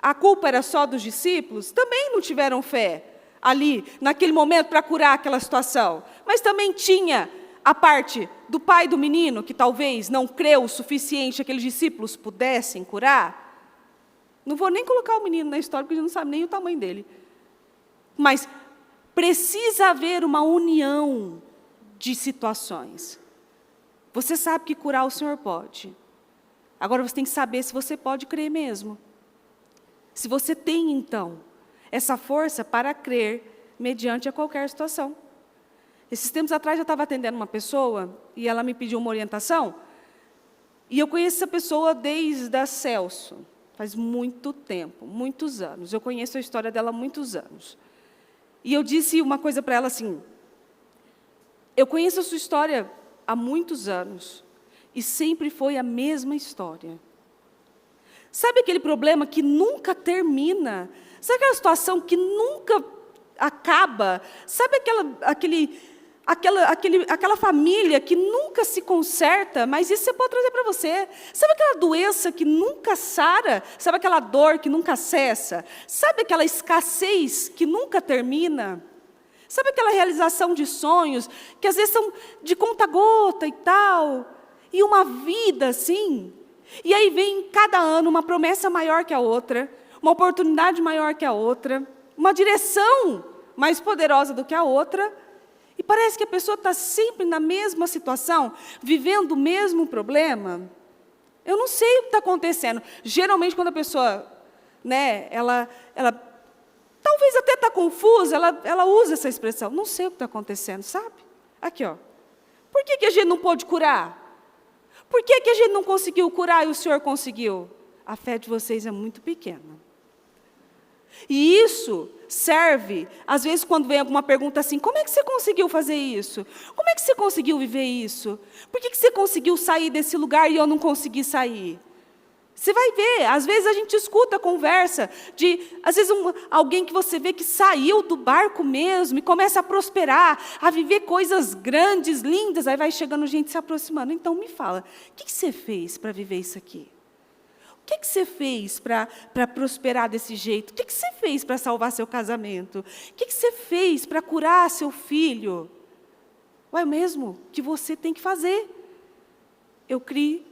A culpa era só dos discípulos? Também não tiveram fé ali, naquele momento, para curar aquela situação. Mas também tinha a parte do pai do menino, que talvez não creu o suficiente que aqueles discípulos pudessem curar. Não vou nem colocar o menino na história, porque a gente não sabe nem o tamanho dele. Mas precisa haver uma união de situações. Você sabe que curar o Senhor pode. Agora você tem que saber se você pode crer mesmo. Se você tem, então, essa força para crer mediante a qualquer situação. Esses tempos atrás eu estava atendendo uma pessoa e ela me pediu uma orientação. E eu conheço essa pessoa desde a Celso. Faz muito tempo, muitos anos. Eu conheço a história dela há muitos anos. E eu disse uma coisa para ela assim, eu conheço a sua história há muitos anos, e sempre foi a mesma história. Sabe aquele problema que nunca termina? Sabe aquela situação que nunca acaba? Sabe aquela família que nunca se conserta, mas isso você pode trazer para você. Sabe aquela doença que nunca sara? Sabe aquela dor que nunca cessa? Sabe aquela escassez que nunca termina? Sabe aquela realização de sonhos, que às vezes são de conta-gota e tal, e uma vida assim? E aí vem cada ano uma promessa maior que a outra, uma oportunidade maior que a outra, uma direção mais poderosa do que a outra, e parece que a pessoa está sempre na mesma situação, vivendo o mesmo problema. Eu não sei o que está acontecendo. Geralmente, quando a pessoa, ela talvez até está confusa, ela usa essa expressão. Não sei o que está acontecendo, sabe? Aqui, ó. Por que a gente não pôde curar? Por que a gente não conseguiu curar e o Senhor conseguiu? A fé de vocês é muito pequena. E isso serve, às vezes, quando vem alguma pergunta assim, como é que você conseguiu fazer isso? Como é que você conseguiu viver isso? Por que você conseguiu sair desse lugar e eu não consegui sair? Você vai ver, às vezes a gente escuta a conversa de, às vezes, alguém que você vê que saiu do barco mesmo e começa a prosperar, a viver coisas grandes, lindas, aí vai chegando gente se aproximando. Então, me fala, o que você fez para viver isso aqui? O que você fez para prosperar desse jeito? O que você fez para salvar seu casamento? O que você fez para curar seu filho? É mesmo que você tem que fazer. Eu criei,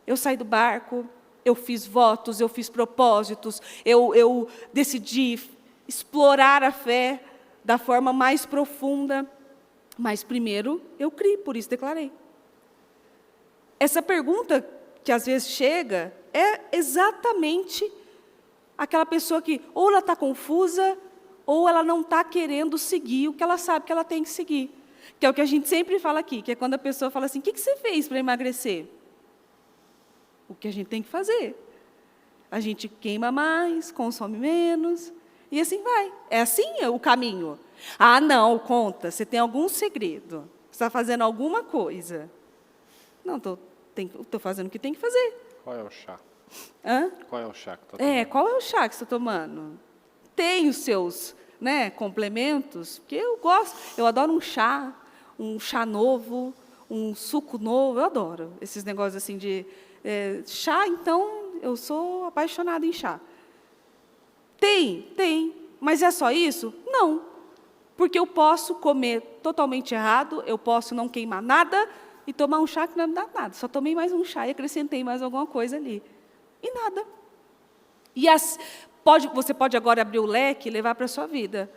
eu saí do barco, eu fiz votos, eu fiz propósitos, eu decidi explorar a fé da forma mais profunda. Mas primeiro eu criei, por isso declarei. Essa pergunta que às vezes chega é exatamente aquela pessoa que ou ela está confusa, ou ela não está querendo seguir o que ela sabe que ela tem que seguir. Que é o que a gente sempre fala aqui, que é quando a pessoa fala assim, o que você fez para emagrecer? O que a gente tem que fazer. A gente queima mais, consome menos, e assim vai. É assim o caminho. Ah, não, conta, você tem algum segredo. Você está fazendo alguma coisa. Não, estou fazendo o que tem que fazer. Qual é o chá? Hã? Qual é o chá que está tomando? Qual é o chá que você está tomando? Tem os seus, né, complementos, que eu gosto. Eu adoro um chá novo, um suco novo, eu adoro esses negócios assim de chá, então, eu sou apaixonada em chá. Tem, mas é só isso? Não, porque eu posso comer totalmente errado, eu posso não queimar nada e tomar um chá que não me dá nada. Só tomei mais um chá e acrescentei mais alguma coisa ali. E nada. E você pode agora abrir o leque e levar para a sua vida.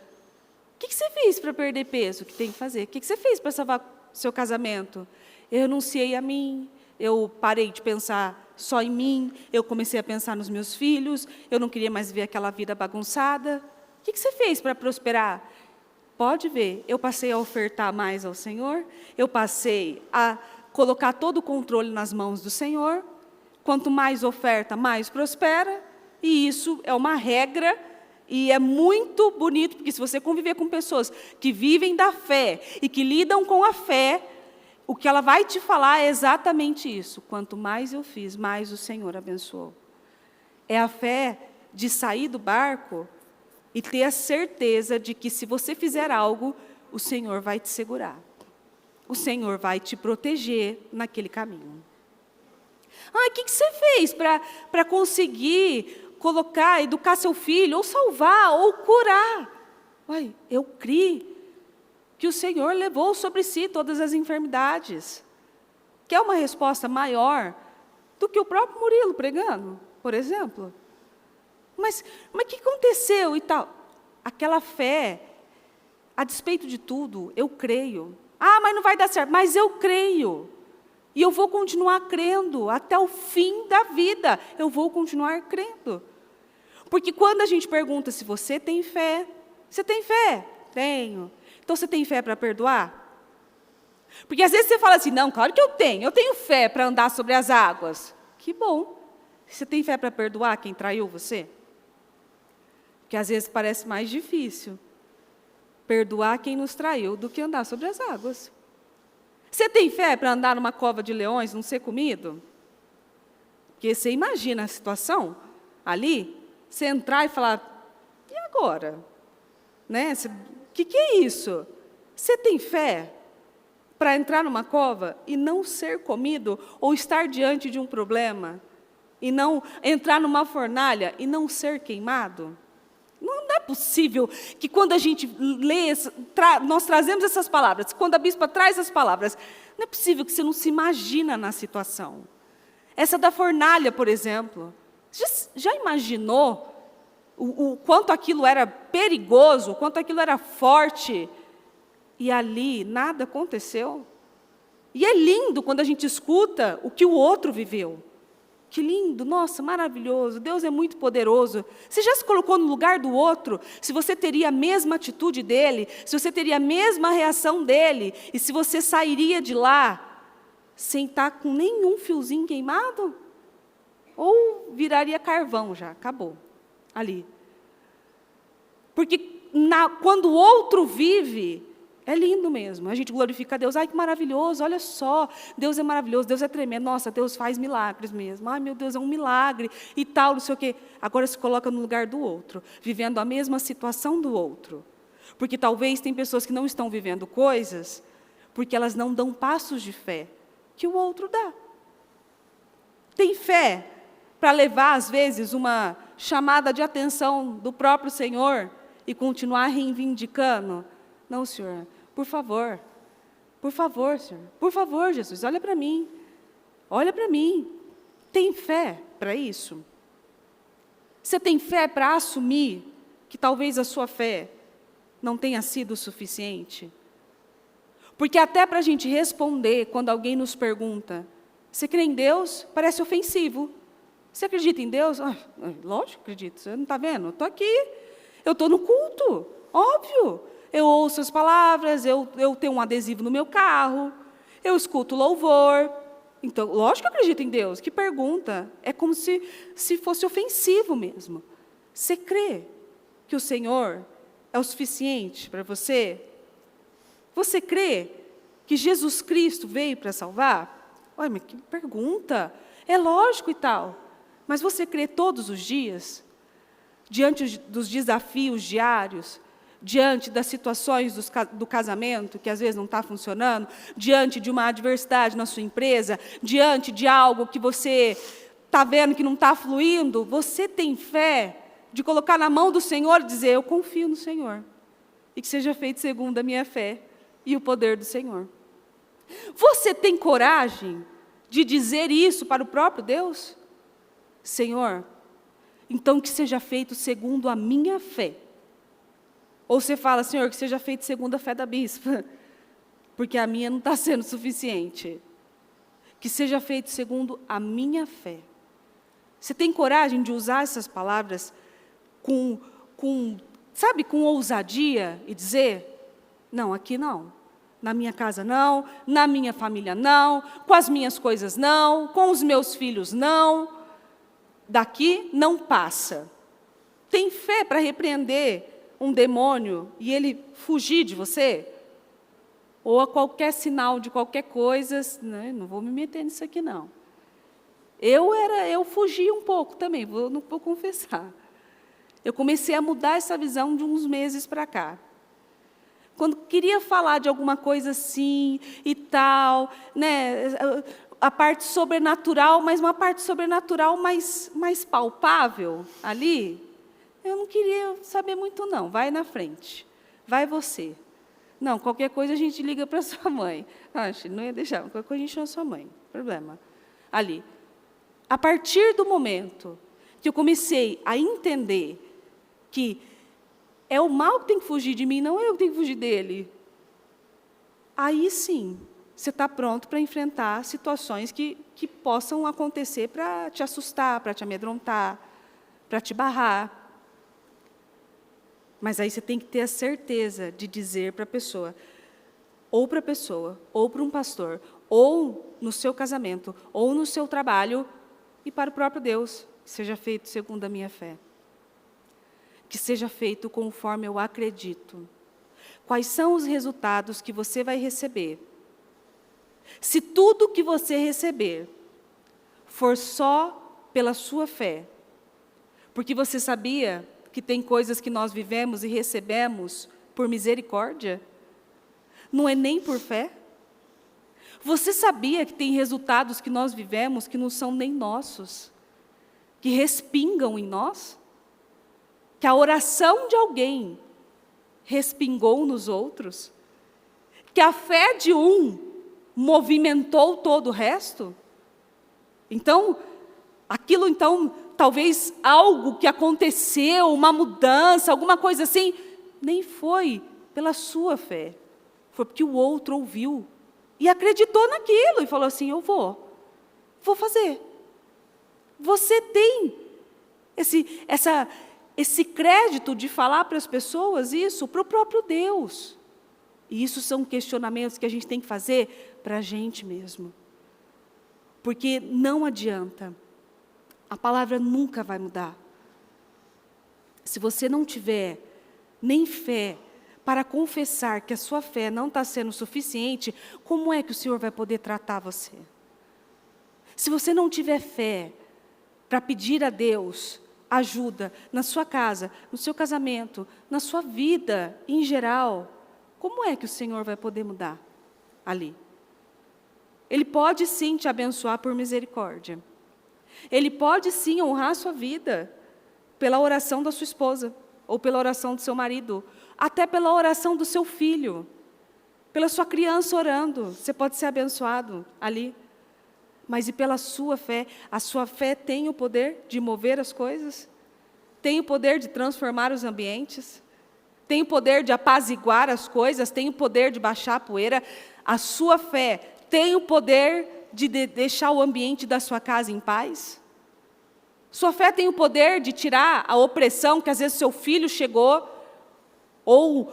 O que você fez para perder peso? O que tem que fazer? O que você fez para salvar seu casamento? Eu renunciei a mim, eu parei de pensar só em mim, eu comecei a pensar nos meus filhos, eu não queria mais ver aquela vida bagunçada. O que você fez para prosperar? Pode ver, eu passei a ofertar mais ao Senhor, eu passei a colocar todo o controle nas mãos do Senhor. Quanto mais oferta, mais prospera, e isso é uma regra, e é muito bonito, porque se você conviver com pessoas que vivem da fé e que lidam com a fé, o que ela vai te falar é exatamente isso. Quanto mais eu fiz, mais o Senhor abençoou. É a fé de sair do barco e ter a certeza de que se você fizer algo, o Senhor vai te segurar. O Senhor vai te proteger naquele caminho. O que você fez para conseguir educar seu filho, ou salvar, ou curar? Eu criei que o Senhor levou sobre si todas as enfermidades. Que é uma resposta maior do que o próprio Murilo pregando, por exemplo. Mas o que aconteceu e tal? Aquela fé, a despeito de tudo, eu creio. Mas não vai dar certo, mas eu creio. E eu vou continuar crendo até o fim da vida. Eu vou continuar crendo. Porque quando a gente pergunta se você tem fé, você tem fé? Tenho. Então você tem fé para perdoar? Porque às vezes você fala assim, não, claro que eu tenho fé para andar sobre as águas. Que bom. Você tem fé para perdoar quem traiu você? Porque às vezes parece mais difícil perdoar quem nos traiu do que andar sobre as águas. Você tem fé para andar numa cova de leões, não ser comido? Porque você imagina a situação ali, você entrar e falar, e agora? Né? O que é isso? Você tem fé para entrar numa cova e não ser comido, ou estar diante de um problema, e não entrar numa fornalha e não ser queimado? Não é possível que quando a gente lê, nós trazemos essas palavras, quando a bispa traz as palavras, não é possível que você não se imagina na situação. Essa da fornalha, por exemplo, já imaginou o quanto aquilo era perigoso, o quanto aquilo era forte, e ali nada aconteceu? E é lindo quando a gente escuta o que o outro viveu. Que lindo, nossa, maravilhoso, Deus é muito poderoso. Você já se colocou no lugar do outro? Se você teria a mesma atitude dele, se você teria a mesma reação dele, e se você sairia de lá sem estar com nenhum fiozinho queimado? Ou viraria carvão já, acabou, ali. Porque quando o outro vive, é lindo mesmo, a gente glorifica a Deus. Ai, que maravilhoso, olha só, Deus é maravilhoso, Deus é tremendo, nossa, Deus faz milagres mesmo. Ai, meu Deus, é um milagre e tal, não sei o quê. Agora se coloca no lugar do outro, vivendo a mesma situação do outro. Porque talvez tem pessoas que não estão vivendo coisas, porque elas não dão passos de fé, que o outro dá. Tem fé para levar, às vezes, uma chamada de atenção do próprio Senhor e continuar reivindicando? Não, Senhor. Por favor, Senhor, por favor, Jesus, olha para mim, tem fé para isso? Você tem fé para assumir que talvez a sua fé não tenha sido suficiente? Porque até para a gente responder, quando alguém nos pergunta, você crê em Deus? Parece ofensivo. Você acredita em Deus? Lógico que acredito, você não está vendo? Estou aqui, eu estou no culto, óbvio. eu ouço as palavras, eu tenho um adesivo no meu carro, eu escuto louvor. Então, lógico que eu acredito em Deus. Que pergunta? É como se fosse ofensivo mesmo. Você crê que o Senhor é o suficiente para você? Você crê que Jesus Cristo veio para salvar? Olha, mas que pergunta. É lógico e tal. Mas você crê todos os dias? Diante dos desafios diários? Diante das situações do casamento, que às vezes não está funcionando, diante de uma adversidade na sua empresa, diante de algo que você está vendo que não está fluindo, você tem fé de colocar na mão do Senhor e dizer, eu confio no Senhor, e que seja feito segundo a minha fé e o poder do Senhor. Você tem coragem de dizer isso para o próprio Deus? Senhor, então que seja feito segundo a minha fé. Ou você fala, Senhor, que seja feito segundo a fé da bispa, porque a minha não está sendo suficiente. Que seja feito segundo a minha fé. Você tem coragem de usar essas palavras com ousadia e dizer, não, aqui não. Na minha casa não, na minha família não, com as minhas coisas não, com os meus filhos não. Daqui não passa. Tem fé para repreender um demônio e ele fugir de você? Ou a qualquer sinal de qualquer coisa, não vou me meter nisso aqui não. Eu fugi um pouco também, não vou confessar. Eu comecei a mudar essa visão de uns meses para cá. Quando queria falar de alguma coisa assim e tal, né, a parte sobrenatural, mas uma parte sobrenatural mais palpável ali, eu não queria saber muito não, vai na frente, vai você. Não, qualquer coisa a gente liga para sua mãe. Não ia deixar, qualquer coisa a gente chama sua mãe, problema. Ali. A partir do momento que eu comecei a entender que é o mal que tem que fugir de mim, não eu que tenho que fugir dele, aí sim, você está pronto para enfrentar situações que possam acontecer para te assustar, para te amedrontar, para te barrar. Mas aí você tem que ter a certeza de dizer para a pessoa, ou para um pastor, ou no seu casamento, ou no seu trabalho, e para o próprio Deus, que seja feito segundo a minha fé. Que seja feito conforme eu acredito. Quais são os resultados que você vai receber? Se tudo que você receber for só pela sua fé, porque você sabia que tem coisas que nós vivemos e recebemos por misericórdia, não é nem por fé? Você sabia que tem resultados que nós vivemos que não são nem nossos, que respingam em nós? Que a oração de alguém respingou nos outros? Que a fé de um movimentou todo o resto? Então, aquilo talvez algo que aconteceu, uma mudança, alguma coisa assim, nem foi pela sua fé, foi porque o outro ouviu e acreditou naquilo e falou assim, eu vou fazer. Você tem esse crédito de falar para as pessoas isso, para o próprio Deus. E isso são questionamentos que a gente tem que fazer para a gente mesmo. Porque não adianta. A palavra nunca vai mudar. Se você não tiver nem fé para confessar que a sua fé não está sendo suficiente, como é que o Senhor vai poder tratar você? Se você não tiver fé para pedir a Deus ajuda na sua casa, no seu casamento, na sua vida em geral, como é que o Senhor vai poder mudar ali? Ele pode sim te abençoar por misericórdia. Ele pode sim honrar a sua vida pela oração da sua esposa, ou pela oração do seu marido, até pela oração do seu filho, pela sua criança orando, você pode ser abençoado ali. Mas e pela sua fé? A sua fé tem o poder de mover as coisas? Tem o poder de transformar os ambientes? Tem o poder de apaziguar as coisas? Tem o poder de baixar a poeira? A sua fé tem o poder de deixar o ambiente da sua casa em paz? Sua fé tem o poder de tirar a opressão que às vezes seu filho chegou Ou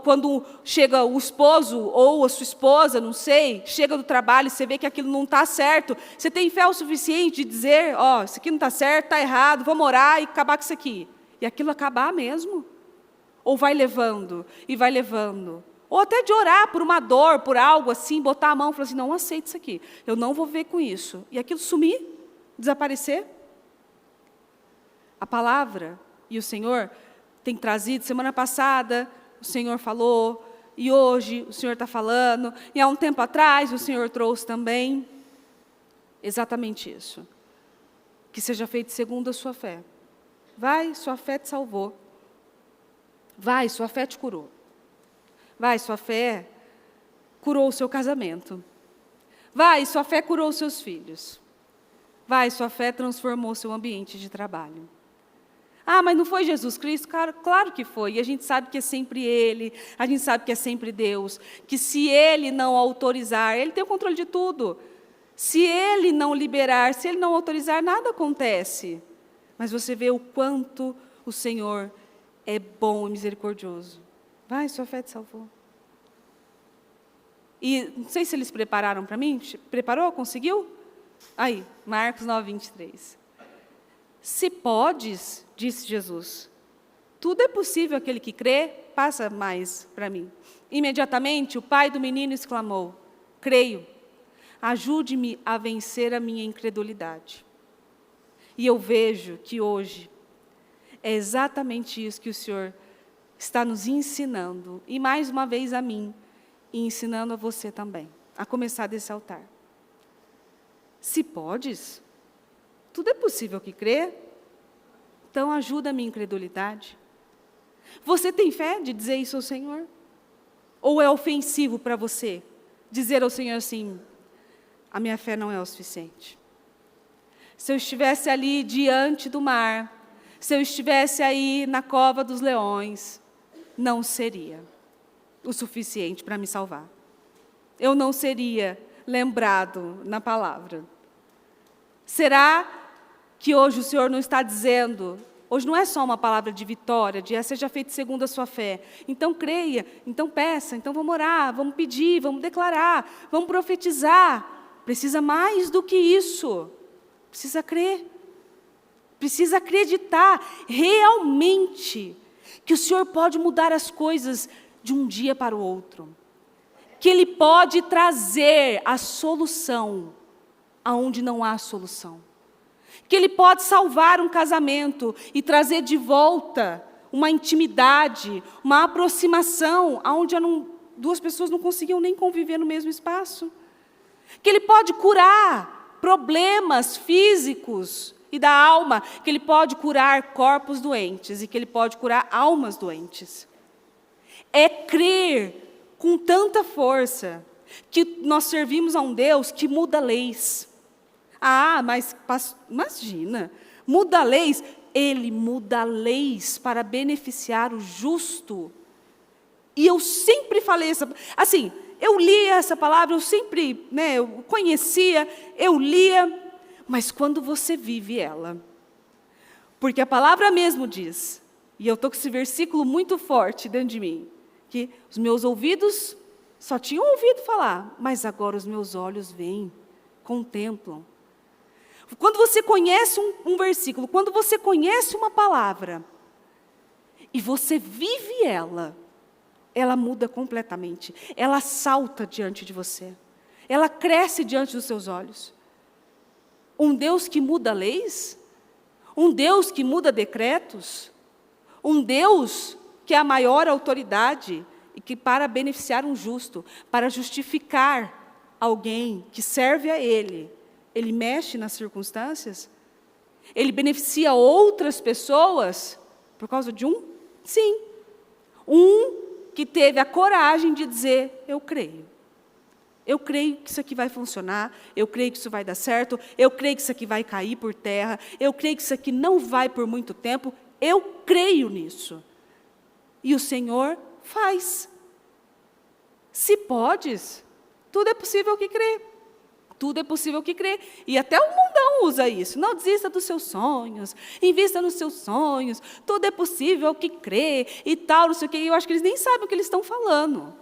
quando chega o esposo ou a sua esposa, não sei, chega do trabalho e você vê que aquilo não está certo, você tem fé o suficiente de dizer, isso aqui não está certo, está errado, vamos orar e acabar com isso aqui. E aquilo acabar mesmo? Ou vai levando, e vai levando. Ou até de orar por uma dor, por algo assim, botar a mão e falar assim, não aceito isso aqui, eu não vou ver com isso. E aquilo sumir, desaparecer. A palavra e o Senhor tem trazido, semana passada o Senhor falou, e hoje o Senhor está falando, e há um tempo atrás o Senhor trouxe também, exatamente isso. Que seja feito segundo a sua fé. Vai, sua fé te salvou. Vai, sua fé te curou. Vai, sua fé curou o seu casamento. Vai, sua fé curou os seus filhos. Vai, sua fé transformou o seu ambiente de trabalho. Mas não foi Jesus Cristo? Claro que foi. E a gente sabe que é sempre Ele, a gente sabe que é sempre Deus. Que se Ele não autorizar, Ele tem o controle de tudo. Se Ele não liberar, se Ele não autorizar, nada acontece. Mas você vê o quanto o Senhor é bom e misericordioso. Vai, sua fé te salvou. E não sei se eles prepararam para mim. Preparou? Conseguiu? Aí, Marcos 9, 23. Se podes, disse Jesus, tudo é possível aquele que crê, passa mais para mim. Imediatamente o pai do menino exclamou, creio, ajude-me a vencer a minha incredulidade. E eu vejo que hoje é exatamente isso que o Senhor está nos ensinando, e mais uma vez a mim, e ensinando a você também, a começar desse altar. Se podes, tudo é possível que crê, então ajuda a minha incredulidade. Você tem fé de dizer isso ao Senhor? Ou é ofensivo para você dizer ao Senhor assim, a minha fé não é o suficiente? Se eu estivesse ali diante do mar, se eu estivesse aí na cova dos leões, não seria o suficiente para me salvar. Eu não seria lembrado na palavra. Será que hoje o Senhor não está dizendo, hoje não é só uma palavra de vitória, de seja feito segundo a sua fé. Então creia, então peça, então vamos orar, vamos pedir, vamos declarar, vamos profetizar. Precisa mais do que isso. Precisa crer. Precisa acreditar realmente que o Senhor pode mudar as coisas de um dia para o outro. Que Ele pode trazer a solução aonde não há solução. Que Ele pode salvar um casamento e trazer de volta uma intimidade, uma aproximação, aonde duas pessoas não conseguiam nem conviver no mesmo espaço. Que Ele pode curar problemas físicos e da alma, que Ele pode curar corpos doentes e que Ele pode curar almas doentes. É crer com tanta força que nós servimos a um Deus que muda leis. Mas imagina, muda leis. Ele muda leis para beneficiar o justo. E eu sempre falei assim, eu lia essa palavra, eu sempre, eu conhecia, eu lia, mas quando você vive ela, porque a palavra mesmo diz, e eu estou com esse versículo muito forte dentro de mim, que os meus ouvidos só tinham ouvido falar, mas agora os meus olhos veem, contemplam. Quando você conhece um versículo, quando você conhece uma palavra, e você vive ela muda completamente. Ela salta diante de você. Ela cresce diante dos seus olhos. Um Deus que muda leis, um Deus que muda decretos, um Deus que é a maior autoridade e que para beneficiar um justo, para justificar alguém que serve a Ele, Ele mexe nas circunstâncias? Ele beneficia outras pessoas por causa de um? Sim. Um que teve a coragem de dizer, eu creio. Eu creio que isso aqui vai funcionar, eu creio que isso vai dar certo, eu creio que isso aqui vai cair por terra, eu creio que isso aqui não vai por muito tempo, eu creio nisso. E o Senhor faz. Se podes, tudo é possível que crê. Tudo é possível que crê. E até o mundão usa isso. Não desista dos seus sonhos, invista nos seus sonhos, tudo é possível que crê e tal, não sei o quê. E eu acho que eles nem sabem o que eles estão falando.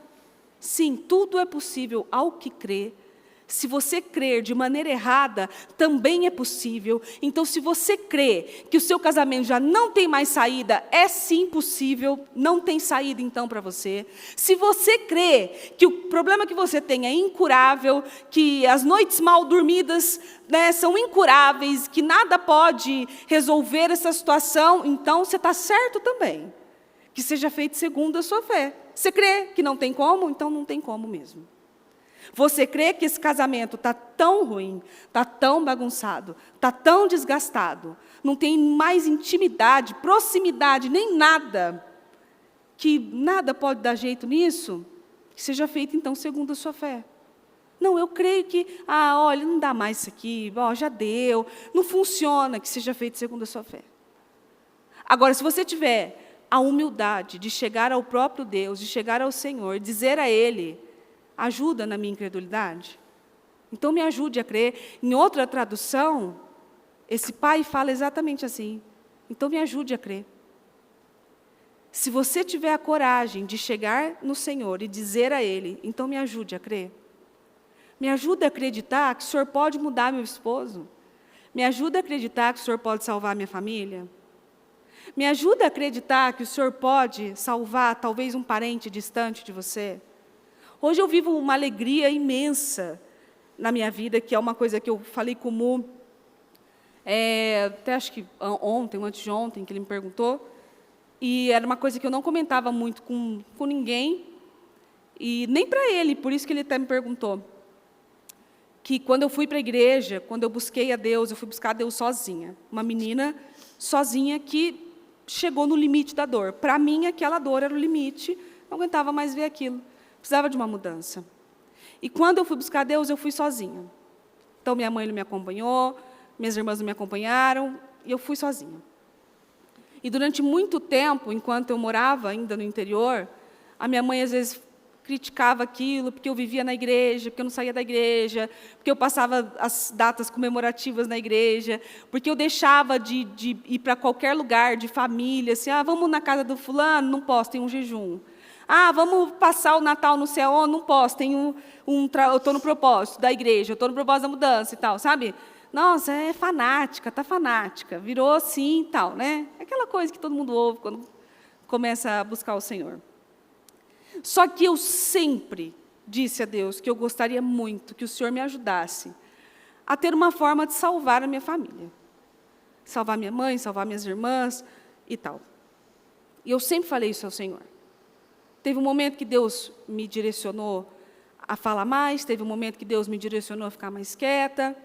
Sim, tudo é possível ao que crê. Se você crer de maneira errada, também é possível. Então, se você crê que o seu casamento já não tem mais saída, é sim possível, não tem saída então para você. Se você crê que o problema que você tem é incurável, que as noites mal dormidas, né, são incuráveis, que nada pode resolver essa situação, então você está certo também. Que seja feito segundo a sua fé. Você crê que não tem como? Então não tem como mesmo. Você crê que esse casamento está tão ruim, está tão bagunçado, está tão desgastado, não tem mais intimidade, proximidade, nem nada, que nada pode dar jeito nisso? Que seja feito, então, segundo a sua fé. Não, eu creio que, olha, não dá mais isso aqui, já deu, não funciona, que seja feito segundo a sua fé. Agora, se você tiver a humildade de chegar ao próprio Deus, de chegar ao Senhor, dizer a Ele, ajuda na minha incredulidade? Então me ajude a crer. Em outra tradução, esse pai fala exatamente assim. Então me ajude a crer. Se você tiver a coragem de chegar no Senhor e dizer a Ele, então me ajude a crer. Me ajuda a acreditar que o Senhor pode mudar meu esposo. Me ajuda a acreditar que o Senhor pode salvar minha família. Me ajuda a acreditar que o Senhor pode salvar talvez um parente distante de você. Hoje eu vivo uma alegria imensa na minha vida, que é uma coisa que eu falei com o Mu, até acho que ontem, ou antes de ontem, que ele me perguntou, e era uma coisa que eu não comentava muito com ninguém, e nem para ele, por isso que ele até me perguntou, que quando eu fui para a igreja, quando eu busquei a Deus, eu fui buscar a Deus sozinha, uma menina sozinha que chegou no limite da dor. Para mim, aquela dor era o limite, não aguentava mais ver aquilo. Precisava de uma mudança. E quando eu fui buscar Deus, eu fui sozinha. Então, minha mãe não me acompanhou, minhas irmãs não me acompanharam, e eu fui sozinha. E durante muito tempo, enquanto eu morava ainda no interior, a minha mãe, às vezes, criticava aquilo, porque eu vivia na igreja, porque eu não saía da igreja, porque eu passava as datas comemorativas na igreja, porque eu deixava de ir para qualquer lugar, de família, assim, vamos na casa do fulano, não posso, tem um jejum. Vamos passar o Natal no céu, não posso, eu estou no propósito da igreja, eu estou no propósito da mudança e tal, sabe? Nossa, é fanática, está fanática, virou assim e tal, né? Aquela coisa que todo mundo ouve quando começa a buscar o Senhor. Só que eu sempre disse a Deus que eu gostaria muito que o Senhor me ajudasse a ter uma forma de salvar a minha família. Salvar minha mãe, salvar minhas irmãs e tal. E eu sempre falei isso ao Senhor. Teve um momento que Deus me direcionou a falar mais, teve um momento que Deus me direcionou a ficar mais quieta,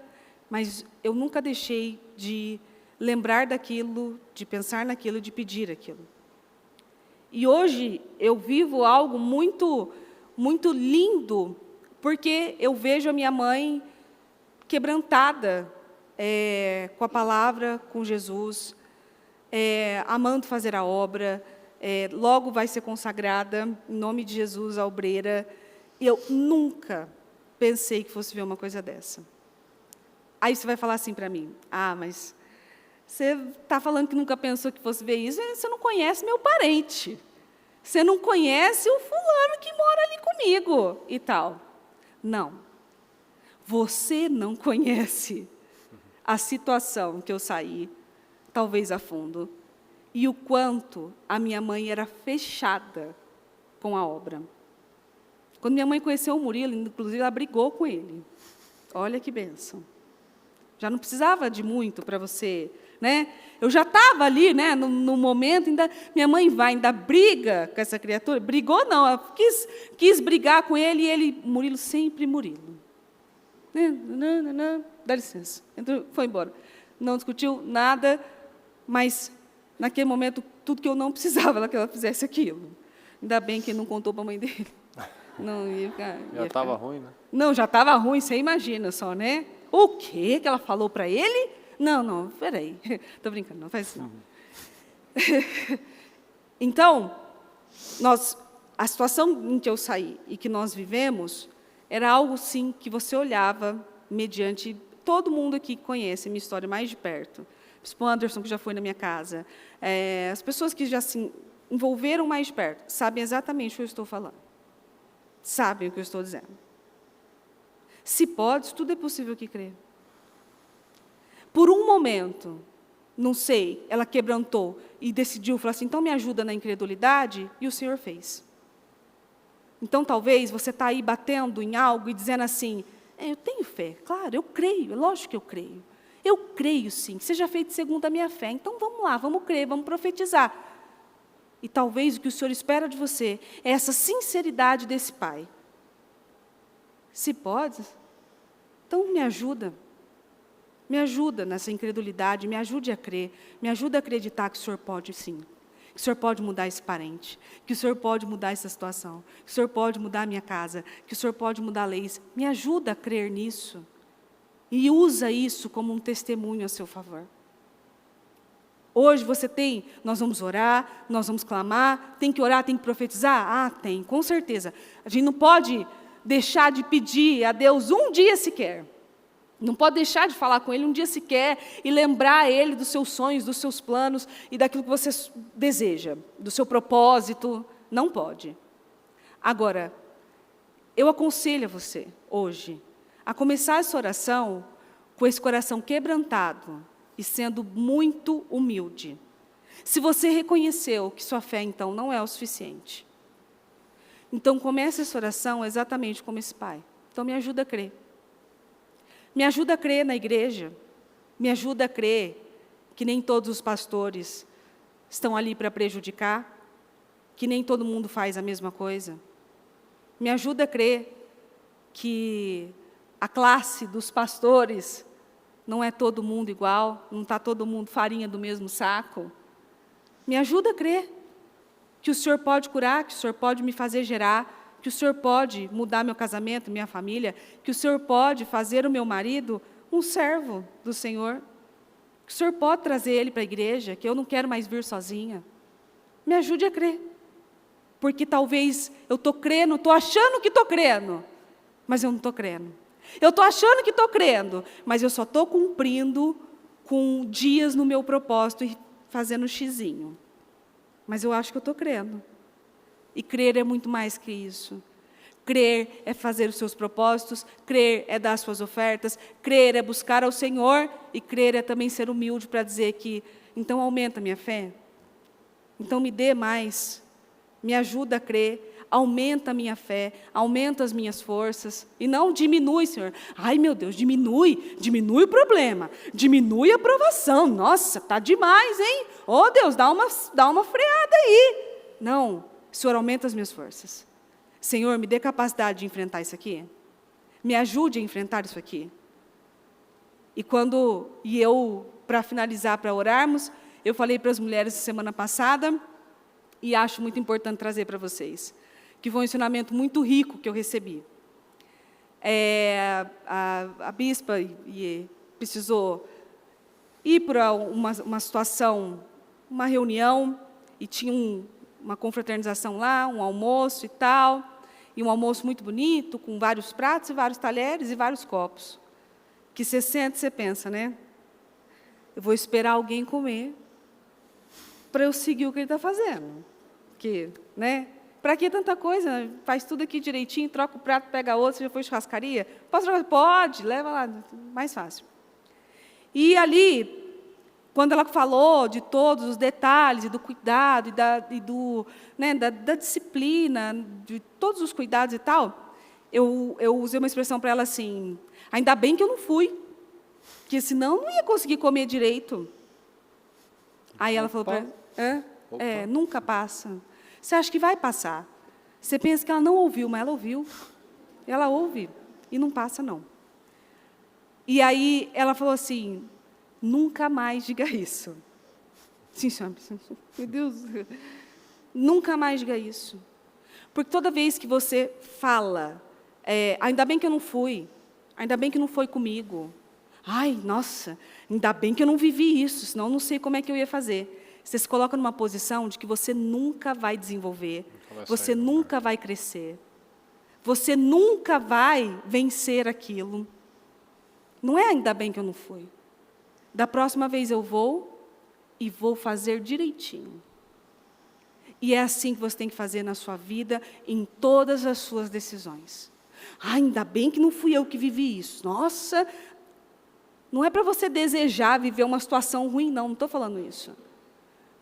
mas eu nunca deixei de lembrar daquilo, de pensar naquilo, de pedir aquilo. E hoje eu vivo algo muito, muito lindo, porque eu vejo a minha mãe quebrantada com a palavra, com Jesus, amando fazer a obra, logo vai ser consagrada, em nome de Jesus, a obreira. E eu nunca pensei que fosse ver uma coisa dessa. Aí você vai falar assim para mim, mas você está falando que nunca pensou que fosse ver isso, você não conhece meu parente. Você não conhece o fulano que mora ali comigo e tal. Não. Você não conhece a situação que eu saí, talvez a fundo, e o quanto a minha mãe era fechada com a obra. Quando minha mãe conheceu o Murilo, inclusive, ela brigou com ele. Olha que bênção. Já não precisava de muito para você, né? Eu já estava ali, né, no momento, ainda minha mãe ainda briga com essa criatura. Brigou, não, ela quis brigar com ele, e ele, Murilo, sempre Murilo. Dá licença. Entrou, foi embora. Não discutiu nada, mas, naquele momento, tudo que eu não precisava que ela fizesse aquilo. Ainda bem que ele não contou para a mãe dele. Não, já estava ruim, né? Não, já estava ruim, você imagina só, né? O quê que ela falou para ele? Não, peraí. Estou brincando, não faz isso não. Então, a situação em que eu saí e que nós vivemos, era algo, sim, que você olhava mediante todo mundo aqui que conhece a minha história mais de perto. O Anderson, que já foi na minha casa. As pessoas que já se envolveram mais de perto sabem exatamente o que eu estou falando. Sabem o que eu estou dizendo. Se pode, tudo é possível que crê. Por um momento, não sei, ela quebrantou e decidiu, falou assim, então me ajuda na incredulidade, e o Senhor fez. Então, talvez, você está aí batendo em algo e dizendo assim, eu tenho fé, claro, eu creio, é lógico que eu creio. Eu creio, sim, que seja feito segundo a minha fé. Então, vamos lá, vamos crer, vamos profetizar. E talvez o que o Senhor espera de você é essa sinceridade desse pai. Se pode, então me ajuda. Me ajuda nessa incredulidade, me ajude a crer, me ajuda a acreditar que o Senhor pode sim. Que o Senhor pode mudar esse parente, que o Senhor pode mudar essa situação, que o Senhor pode mudar a minha casa, que o Senhor pode mudar leis. Me ajuda a crer nisso. E usa isso como um testemunho a seu favor. Hoje nós vamos orar, nós vamos clamar, tem que orar, tem que profetizar? Tem, com certeza. A gente não pode deixar de pedir a Deus um dia sequer. Não pode deixar de falar com Ele um dia sequer e lembrar Ele dos seus sonhos, dos seus planos e daquilo que você deseja, do seu propósito. Não pode. Agora, eu aconselho a você, hoje, a começar essa oração com esse coração quebrantado e sendo muito humilde. Se você reconheceu que sua fé, então, não é o suficiente, então comece essa oração exatamente como esse pai. Então, me ajuda a crer. Me ajuda a crer na igreja. Me ajuda a crer que nem todos os pastores estão ali para prejudicar, que nem todo mundo faz a mesma coisa. Me ajuda a crer que a classe dos pastores não é todo mundo igual, não está todo mundo farinha do mesmo saco. Me ajuda a crer que o Senhor pode curar, que o Senhor pode me fazer gerar, que o Senhor pode mudar meu casamento, minha família, que o Senhor pode fazer o meu marido um servo do Senhor, que o Senhor pode trazer ele para a igreja, que eu não quero mais vir sozinha. Me ajude a crer, porque talvez eu estou crendo, estou achando que estou crendo, mas eu não estou crendo. Eu estou achando que estou crendo, mas eu só estou cumprindo com dias no meu propósito e fazendo xizinho. Mas eu acho que eu estou crendo. E crer é muito mais que isso. Crer é fazer os seus propósitos, crer é dar as suas ofertas, crer é buscar ao Senhor, e crer é também ser humilde para dizer que, então aumenta a minha fé, então me dê mais, me ajuda a crer, aumenta a minha fé, aumenta as minhas forças, e não diminui, Senhor. Ai, meu Deus, diminui o problema, diminui a provação, nossa, está demais, hein? Oh, Deus, dá uma freada aí. Não, Senhor, aumenta as minhas forças. Senhor, me dê capacidade de enfrentar isso aqui. Me ajude a enfrentar isso aqui. E eu, para finalizar, para orarmos, eu falei para as mulheres semana passada, e acho muito importante trazer para vocês, que foi um ensinamento muito rico que eu recebi. A bispa precisou ir para uma situação, uma reunião, e tinha uma confraternização lá, um almoço e tal, e um almoço muito bonito, com vários pratos e vários talheres e vários copos. Que você sente, você pensa, né? Eu vou esperar alguém comer para eu seguir o que ele está fazendo. Porque, né? Para que tanta coisa? Faz tudo aqui direitinho, troca o prato, pega outro, você já foi churrascaria? Posso trocar? Pode, leva lá, mais fácil. E ali, quando ela falou de todos os detalhes, e do cuidado, da disciplina, de todos os cuidados e tal, eu usei uma expressão para ela assim, ainda bem que eu não fui, porque senão eu não ia conseguir comer direito. Aí ela falou para ela, nunca passa. Você acha que vai passar? Você pensa que ela não ouviu, mas ela ouviu. Ela ouve e não passa, não. E aí ela falou assim, nunca mais diga isso. Sim, senhora. Meu Deus. Nunca mais diga isso. Porque toda vez que você fala, ainda bem que eu não fui, ainda bem que não foi comigo. Ai, nossa, ainda bem que eu não vivi isso, senão eu não sei como é que eu ia fazer. Você se coloca numa posição de que você nunca vai desenvolver, você nunca vai crescer, você nunca vai vencer aquilo. Não é ainda bem que eu não fui. Da próxima vez eu vou e vou fazer direitinho. E é assim que você tem que fazer na sua vida, em todas as suas decisões. Ainda bem que não fui eu que vivi isso. Nossa, não é para você desejar viver uma situação ruim, não estou falando isso.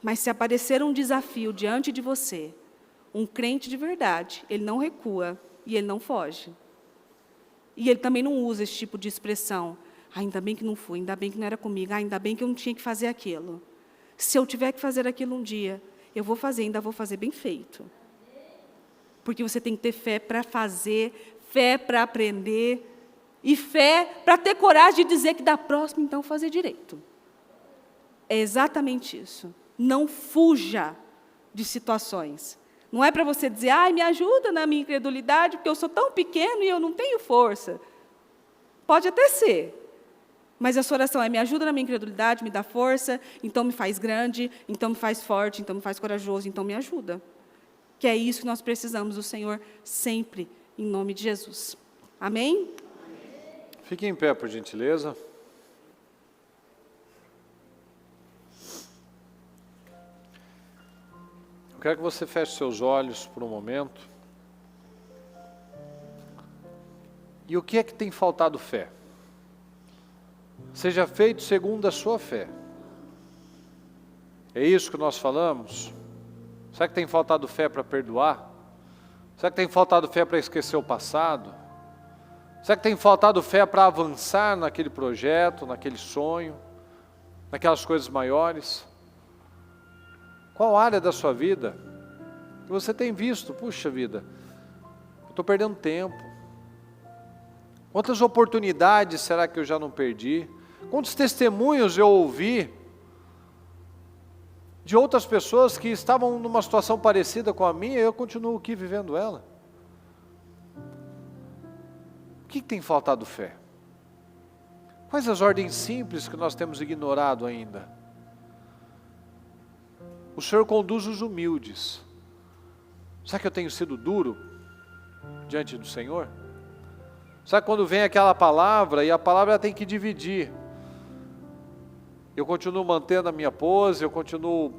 Mas se aparecer um desafio diante de você, um crente de verdade, ele não recua e ele não foge. E ele também não usa esse tipo de expressão. Ainda bem que não fui, ainda bem que não era comigo, ainda bem que eu não tinha que fazer aquilo. Se eu tiver que fazer aquilo um dia, eu vou fazer, ainda vou fazer bem feito. Porque você tem que ter fé para fazer, fé para aprender, e fé para ter coragem de dizer que da próxima, então, fazer direito. É exatamente isso. Não fuja de situações. Não é para você dizer, ai, me ajuda na minha incredulidade, porque eu sou tão pequeno e eu não tenho força. Pode até ser. Mas a sua oração é, me ajuda na minha incredulidade, me dá força, então me faz grande, então me faz forte, então me faz corajoso, então me ajuda. Que é isso que nós precisamos do Senhor sempre, em nome de Jesus. Amém? Fique em pé, por gentileza. Eu quero que você feche seus olhos por um momento. E o que é que tem faltado fé? Seja feito segundo a sua fé. É isso que nós falamos? Será que tem faltado fé para perdoar? Será que tem faltado fé para esquecer o passado? Será que tem faltado fé para avançar naquele projeto, naquele sonho, naquelas coisas maiores? Qual área da sua vida que você tem visto, puxa vida, eu estou perdendo tempo. Quantas oportunidades será que eu já não perdi? Quantos testemunhos eu ouvi de outras pessoas que estavam numa situação parecida com a minha e eu continuo aqui vivendo ela? O que tem faltado fé? Quais as ordens simples que nós temos ignorado ainda? O Senhor conduz os humildes. Será que eu tenho sido duro diante do Senhor? Sabe quando vem aquela palavra e a palavra tem que dividir? Eu continuo mantendo a minha pose, eu continuo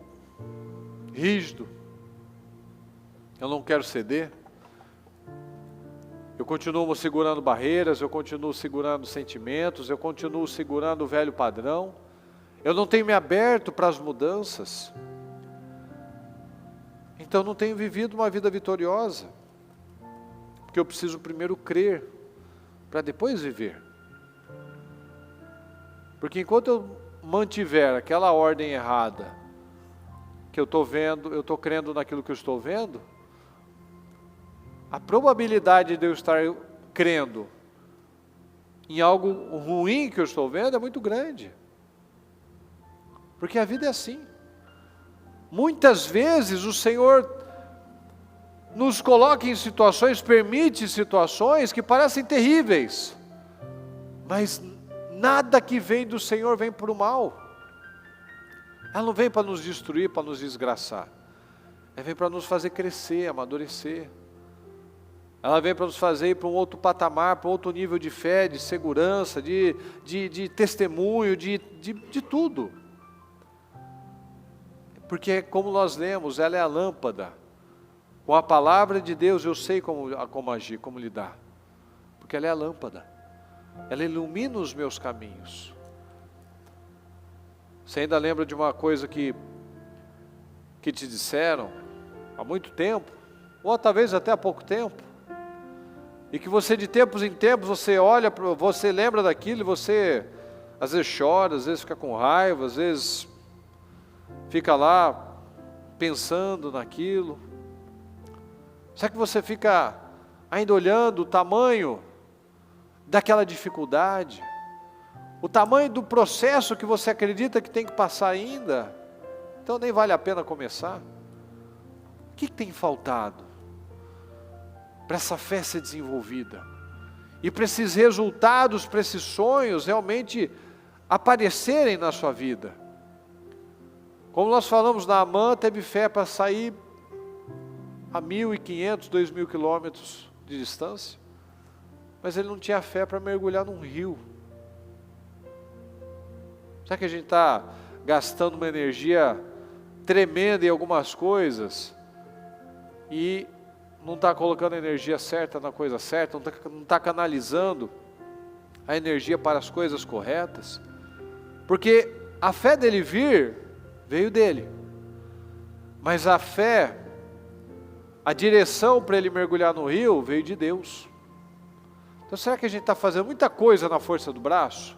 rígido. Eu não quero ceder. Eu continuo segurando barreiras, eu continuo segurando sentimentos, eu continuo segurando o velho padrão. Eu não tenho me aberto para as mudanças. Então não tenho vivido uma vida vitoriosa. Porque eu preciso primeiro crer, para depois viver. Porque enquanto eu mantiver aquela ordem errada, que eu estou vendo, eu estou crendo naquilo que eu estou vendo, a probabilidade de eu estar crendo em algo ruim que eu estou vendo é muito grande. Porque a vida é assim. Muitas vezes o Senhor nos coloca em situações, permite situações que parecem terríveis, mas nada que vem do Senhor vem para o mal. Ela não vem para nos destruir, para nos desgraçar. Ela vem para nos fazer crescer, amadurecer. Ela vem para nos fazer ir para um outro patamar, para outro nível de fé, de segurança, de testemunho, de tudo. Porque como nós lemos, ela é a lâmpada. Com a palavra de Deus eu sei como agir, como lidar. Porque ela é a lâmpada. Ela ilumina os meus caminhos. Você ainda lembra de uma coisa que te disseram há muito tempo, ou talvez até há pouco tempo, e que você de tempos em tempos você olha, você lembra daquilo e você às vezes chora, às vezes fica com raiva, às vezes fica lá pensando naquilo. Será que você fica ainda olhando o tamanho daquela dificuldade, o tamanho do processo que você acredita que tem que passar ainda? Então nem vale a pena começar. O que tem faltado para essa fé ser desenvolvida? E para esses resultados, para esses sonhos realmente aparecerem na sua vida? Como nós falamos, Naamã teve fé para sair a 1.500, 2.000 quilômetros de distância, mas ele não tinha fé para mergulhar num rio. Será que a gente está gastando uma energia tremenda em algumas coisas e não está colocando a energia certa na coisa certa, não está canalizando a energia para as coisas corretas? Porque a fé dele vir, veio dele. Mas a fé, a direção para ele mergulhar no rio, veio de Deus. Então será que a gente está fazendo muita coisa na força do braço?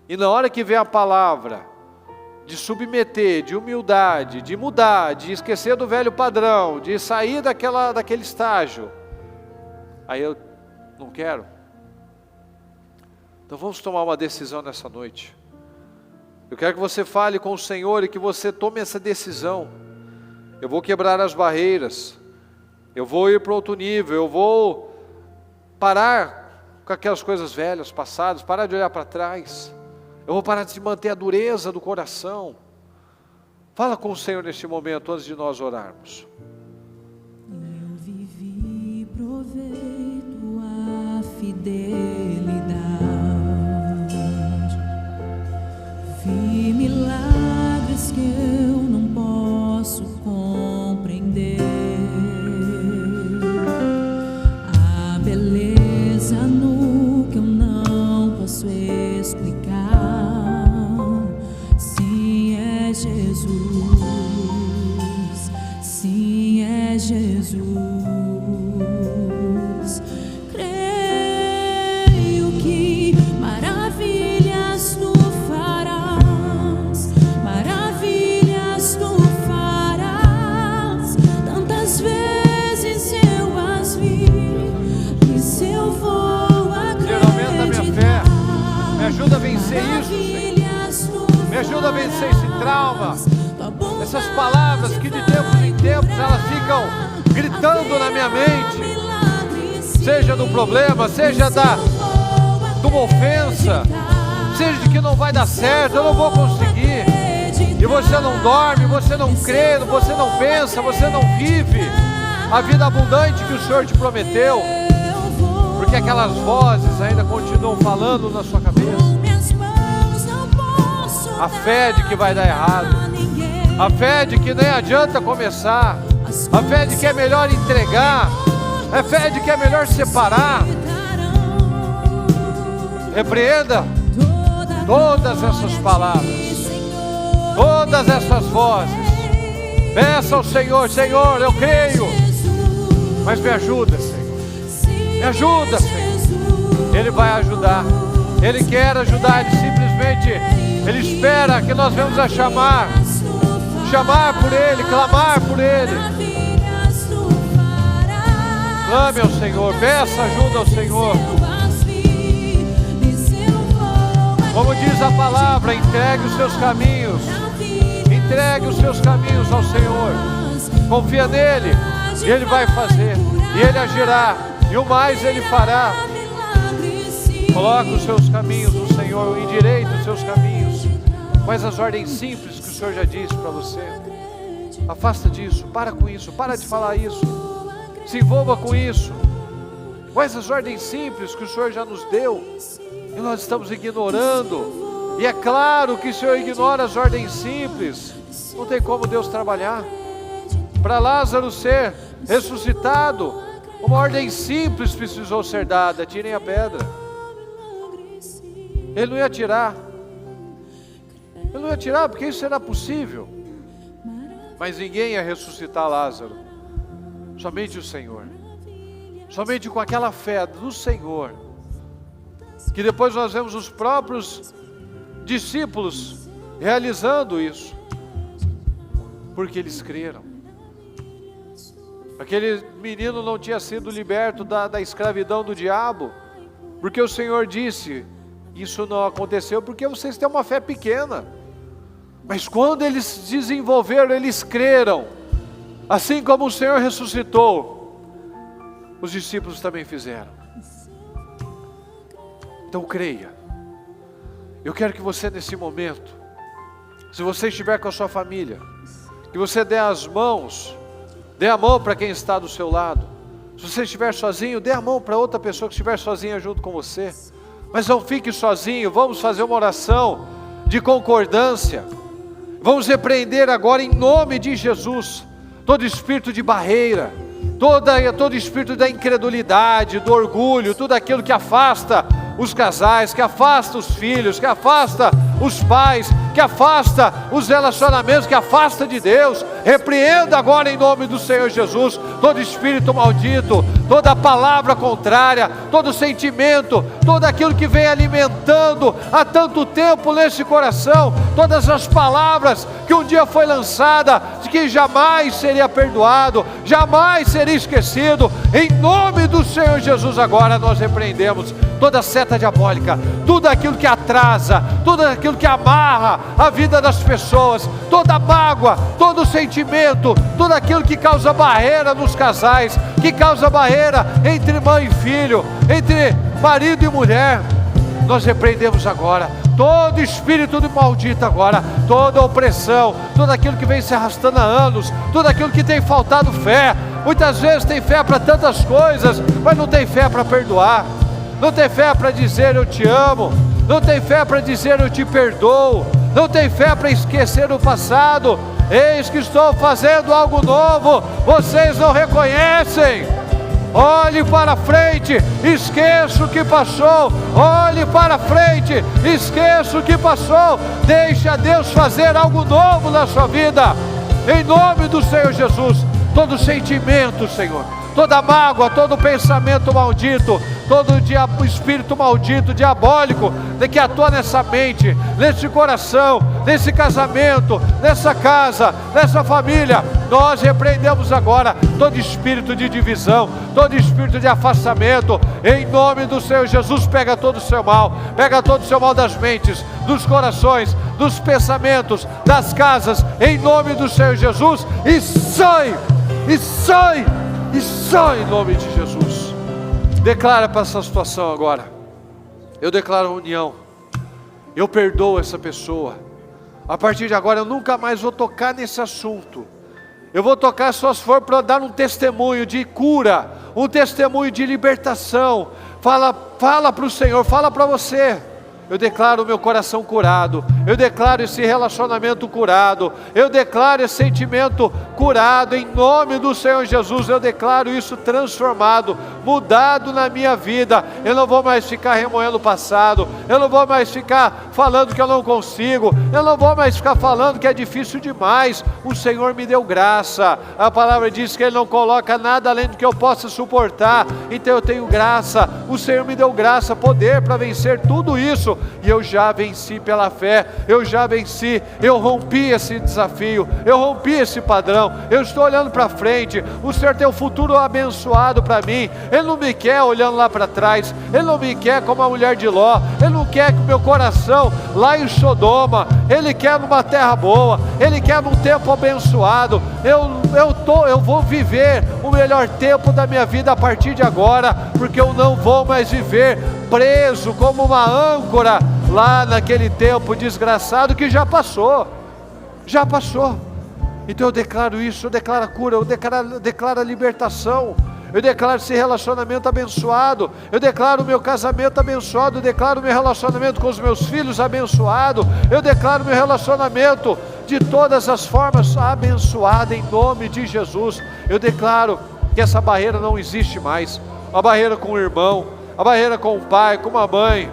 E na hora que vem a palavra de submeter, de humildade, de mudar, de esquecer do velho padrão, de sair daquele estágio, aí eu não quero. Então vamos tomar uma decisão nessa noite. Eu quero que você fale com o Senhor e que você tome essa decisão. Eu vou quebrar as barreiras, eu vou ir para outro nível, eu vou parar com aquelas coisas velhas, passadas, parar de olhar para trás. Eu vou parar de manter a dureza do coração. Fala com o Senhor neste momento, antes de nós orarmos. Eu vivi, provei tua fidelidade, vi milagres que eu não posso compreender, a beleza no que eu não posso explicar. Sim, é Jesus, sim, é Jesus. Creio que maravilhas tu farás, maravilhas tu farás. Tantas vezes eu as vi, e se eu vou acreditar, Aumenta a minha fé, me ajuda a vencer isso, Senhor. Me ajuda a vencer esse trauma, essas palavras que de tempos em tempos elas ficam gritando na minha mente, seja do problema, seja de uma ofensa, seja de que não vai dar certo, eu não vou conseguir, e você não dorme, você não crê, você não pensa, você não vive a vida abundante que o Senhor te prometeu, porque aquelas vozes ainda continuam falando na sua cabeça. A fé de que vai dar errado, a fé de que nem adianta começar, a fé de que é melhor entregar, a fé de que é melhor separar. Repreenda todas essas palavras, todas essas vozes. Peça ao Senhor: Senhor, eu creio, mas me ajuda, Senhor, me ajuda, Senhor. Ele vai ajudar, Ele quer ajudar, Ele simplesmente... Ele espera que nós venhamos a chamar por Ele, clamar por Ele. Clame ao Senhor, peça ajuda ao Senhor. Como diz a palavra, entregue os seus caminhos. Entregue os seus caminhos ao Senhor. Confia nele, e Ele vai fazer, e Ele agirá, e o mais Ele fará. Coloque os seus caminhos no Senhor, endireite os seus caminhos. Quais as ordens simples que o Senhor já disse para você? Afasta disso, para com isso, para de falar isso, se envolva com isso. Quais as ordens simples que o Senhor já nos deu e nós estamos ignorando? E é claro que se eu ignoro as ordens simples, não tem como Deus trabalhar. Para Lázaro ser ressuscitado, uma ordem simples precisou ser dada: tirem a pedra. Ele não ia tirar, porque isso era possível, mas ninguém ia ressuscitar Lázaro, somente o Senhor, somente com aquela fé do Senhor, que depois nós vemos os próprios discípulos realizando isso, porque eles creram. Aquele menino não tinha sido liberto da escravidão do diabo, porque o Senhor disse: isso não aconteceu porque vocês têm uma fé pequena. Mas quando eles desenvolveram, eles creram, assim como o Senhor ressuscitou, os discípulos também fizeram. Então creia. Eu quero que você, nesse momento, se você estiver com a sua família, que você dê a mão para quem está do seu lado. Se você estiver sozinho, dê a mão para outra pessoa que estiver sozinha junto com você. Mas não fique sozinho, vamos fazer uma oração de concordância. Vamos repreender agora em nome de Jesus todo espírito de barreira, todo espírito da incredulidade, do orgulho, tudo aquilo que afasta os casais, que afasta os filhos, que afasta os pais, que afasta os relacionamentos, que afasta de Deus. Repreenda agora em nome do Senhor Jesus todo espírito maldito, toda palavra contrária, todo sentimento, todo aquilo que vem alimentando há tanto tempo nesse coração, todas as palavras que um dia foi lançada, de que jamais seria perdoado, jamais seria esquecido. Em nome do Senhor Jesus agora nós repreendemos toda seta diabólica, tudo aquilo que atrasa, tudo aquilo que amarra a vida das pessoas, toda mágoa, todo sentimento, tudo aquilo que causa barreira nos casais, que causa barreira entre mãe e filho, entre marido e mulher. Nós repreendemos agora todo espírito de maldito agora, toda opressão, tudo aquilo que vem se arrastando há anos, tudo aquilo que tem faltado fé. Muitas vezes tem fé para tantas coisas, mas não tem fé para perdoar, não tem fé para dizer eu te amo, não tem fé para dizer eu te perdoo, não tem fé para esquecer o passado. Eis que estou fazendo algo novo, vocês não reconhecem. Olhe para frente, esqueça o que passou. Olhe para frente, esqueça o que passou. Deixa Deus fazer algo novo na sua vida. Em nome do Senhor Jesus, todo sentimento, Senhor, toda mágoa, todo pensamento maldito, todo espírito maldito, diabólico, que atua nessa mente, nesse coração, nesse casamento, nessa casa, nessa família, nós repreendemos agora todo espírito de divisão, todo espírito de afastamento. Em nome do Senhor Jesus, pega todo o seu mal, pega todo o seu mal das mentes, dos corações, dos pensamentos, das casas, em nome do Senhor Jesus, e sai, e sai, e sai em nome de Jesus. Declara para essa situação agora. Eu declaro união, eu perdoo essa pessoa. A partir de agora eu nunca mais vou tocar nesse assunto. Eu vou tocar só se for para dar um testemunho de cura, um testemunho de libertação. Fala para o Senhor, fala para você. Eu declaro o meu coração curado, eu declaro esse relacionamento curado, eu declaro esse sentimento curado, em nome do Senhor Jesus. Eu declaro isso transformado, mudado na minha vida. Eu não vou mais ficar remoendo o passado, eu não vou mais ficar falando que eu não consigo, eu não vou mais ficar falando que é difícil demais. O Senhor me deu graça, a palavra diz que Ele não coloca nada além do que eu possa suportar, então eu tenho graça. O Senhor me deu graça, poder para vencer tudo isso. E eu já venci pela fé, eu já venci, eu rompi esse desafio, eu rompi esse padrão, eu estou olhando para frente. O Senhor tem um futuro abençoado para mim. Ele não me quer olhando lá para trás, Ele não me quer como a mulher de Ló, Ele não quer que o meu coração lá em Sodoma, Ele quer numa terra boa, Ele quer num tempo abençoado. Eu vou viver o melhor tempo da minha vida a partir de agora, porque eu não vou mais viver preso como uma âncora lá naquele tempo desgraçado que já passou. Então eu declaro isso, eu declaro a cura, eu declaro a libertação, eu declaro esse relacionamento abençoado, eu declaro o meu casamento abençoado, eu declaro o meu relacionamento com os meus filhos abençoado, eu declaro o meu relacionamento de todas as formas abençoado em nome de Jesus. Eu declaro que essa barreira não existe mais, a barreira com o irmão, a barreira com o pai, com a mãe.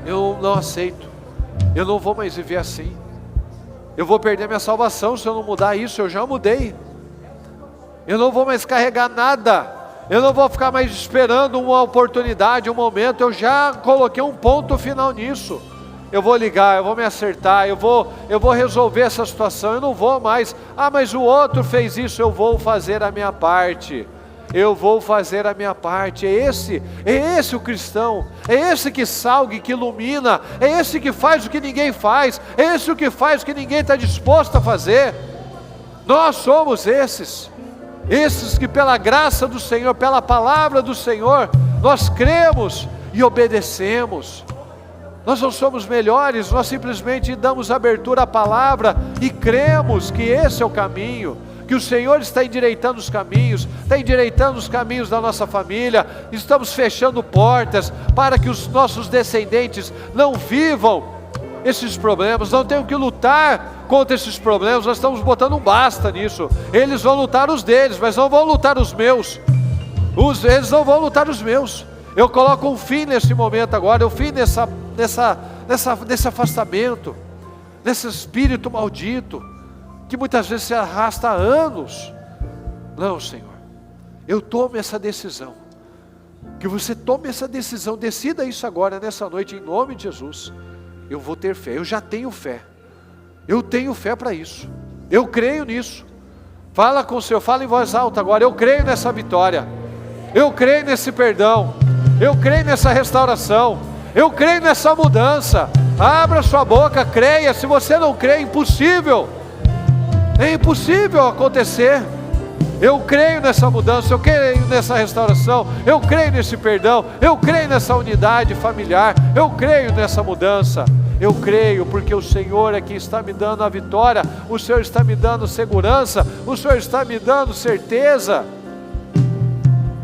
Eu não aceito, eu não vou mais viver assim. Eu vou perder minha salvação se eu não mudar isso. Eu já mudei. Eu não vou mais carregar nada, eu não vou ficar mais esperando uma oportunidade, um momento. Eu já coloquei um ponto final nisso. Eu vou ligar, eu vou me acertar, eu vou resolver essa situação. Eu não vou mais, mas o outro fez isso. Eu vou fazer a minha parte, eu vou fazer a minha parte. É esse o cristão, é esse que salga, que ilumina, é esse que faz o que ninguém faz, é esse o que faz o que ninguém está disposto a fazer. Nós somos esses que pela graça do Senhor, pela palavra do Senhor, nós cremos e obedecemos. Nós não somos melhores, nós simplesmente damos abertura à palavra e cremos que esse é o caminho, que o Senhor está endireitando os caminhos, está endireitando os caminhos da nossa família. Estamos fechando portas para que os nossos descendentes não vivam esses problemas, não tenho que lutar contra esses problemas. Nós estamos botando um basta nisso. Eles vão lutar os deles, mas não vão lutar os meus. Eles não vão lutar os meus. Eu coloco um fim nesse momento agora, eu fim nesse afastamento, nesse espírito maldito, que muitas vezes se arrasta há anos. Não, Senhor, eu tomo essa decisão, que você tome essa decisão, decida isso agora, nessa noite, em nome de Jesus. Eu vou ter fé, eu já tenho fé, eu tenho fé para isso, eu creio nisso. Fala com o Senhor, fala em voz alta agora, eu creio nessa vitória, eu creio nesse perdão, eu creio nessa restauração, eu creio nessa mudança. Abra sua boca, creia. Se você não crê, é impossível acontecer. Eu creio nessa mudança, eu creio nessa restauração, eu creio nesse perdão, eu creio nessa unidade familiar, eu creio nessa mudança. Eu creio porque o Senhor é quem está me dando a vitória, o Senhor está me dando segurança, o Senhor está me dando certeza.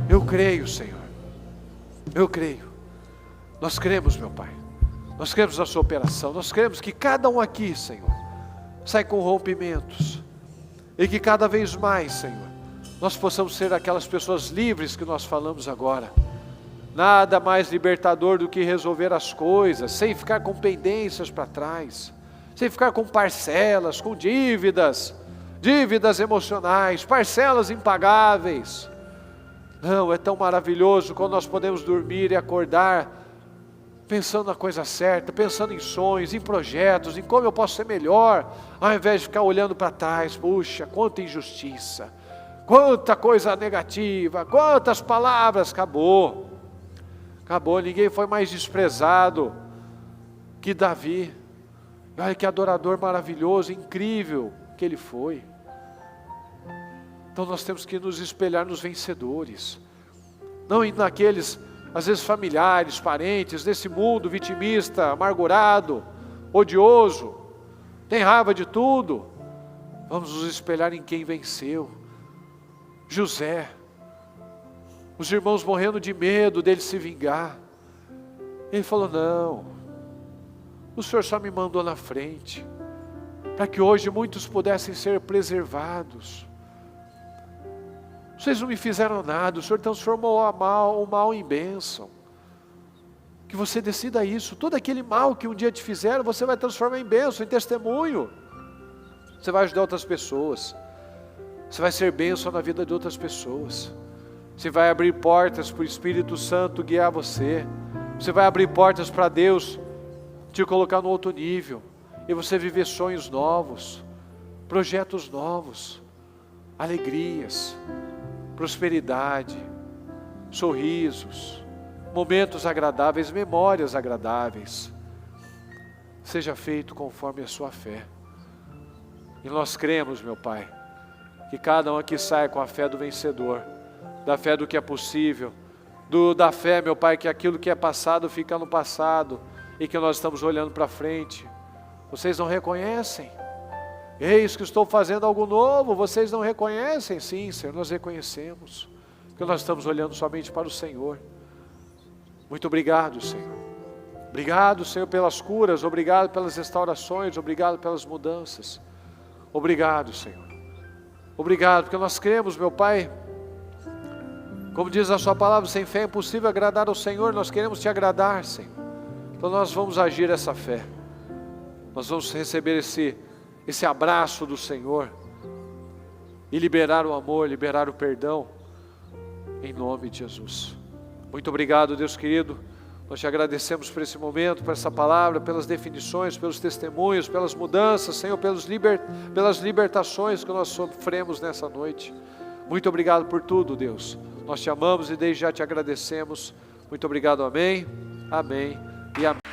Eu creio, Senhor, eu creio. Nós cremos, meu Pai, nós cremos na sua operação, nós cremos que cada um aqui, Senhor, sai com rompimentos, e que cada vez mais, Senhor, nós possamos ser aquelas pessoas livres que nós falamos agora. Nada mais libertador do que resolver as coisas, sem ficar com pendências para trás, sem ficar com parcelas, com dívidas emocionais, parcelas impagáveis. Não, é tão maravilhoso quando nós podemos dormir e acordar pensando na coisa certa, pensando em sonhos, em projetos, em como eu posso ser melhor, ao invés de ficar olhando para trás. Puxa, quanta injustiça, quanta coisa negativa, quantas palavras. Acabou, ninguém foi mais desprezado que Davi. Olha que adorador maravilhoso, incrível que ele foi. Então nós temos que nos espelhar nos vencedores, não naqueles, às vezes familiares, parentes, desse mundo vitimista, amargurado, odioso, tem raiva de tudo. Vamos nos espelhar em quem venceu. José, os irmãos morrendo de medo dele se vingar, ele falou: não, o Senhor só me mandou na frente, para que hoje muitos pudessem ser preservados. Vocês não me fizeram nada, o Senhor transformou o mal em bênção. Que você decida isso. Todo aquele mal que um dia te fizeram, você vai transformar em bênção, em testemunho. Você vai ajudar outras pessoas. Você vai ser bênção na vida de outras pessoas. Você vai abrir portas para o Espírito Santo guiar você. Você vai abrir portas para Deus te colocar no outro nível. E você viver sonhos novos, projetos novos, alegrias, prosperidade, sorrisos, momentos agradáveis, memórias agradáveis. Seja feito conforme a sua fé. E nós cremos, meu Pai, que cada um aqui saia com a fé do vencedor, da fé do que é possível, da fé, meu Pai, que aquilo que é passado fica no passado e que nós estamos olhando para frente. Vocês não reconhecem? Eis que estou fazendo algo novo, vocês não reconhecem? Sim, Senhor, nós reconhecemos, que nós estamos olhando somente para o Senhor. Muito obrigado, Senhor. Obrigado, Senhor, pelas curas, obrigado pelas restaurações, obrigado pelas mudanças. Obrigado, Senhor. Obrigado, porque nós cremos, meu Pai, como diz a sua palavra, sem fé é impossível agradar ao Senhor. Nós queremos te agradar, Senhor. Então nós vamos agir essa fé. Nós vamos receber esse abraço do Senhor e liberar o amor, liberar o perdão, em nome de Jesus. Muito obrigado, Deus querido. Nós te agradecemos por esse momento, por essa palavra, pelas definições, pelos testemunhos, pelas mudanças, Senhor, pelas libertações que nós sofremos nessa noite. Muito obrigado por tudo, Deus. Nós te amamos e desde já te agradecemos. Muito obrigado, amém, amém e amém.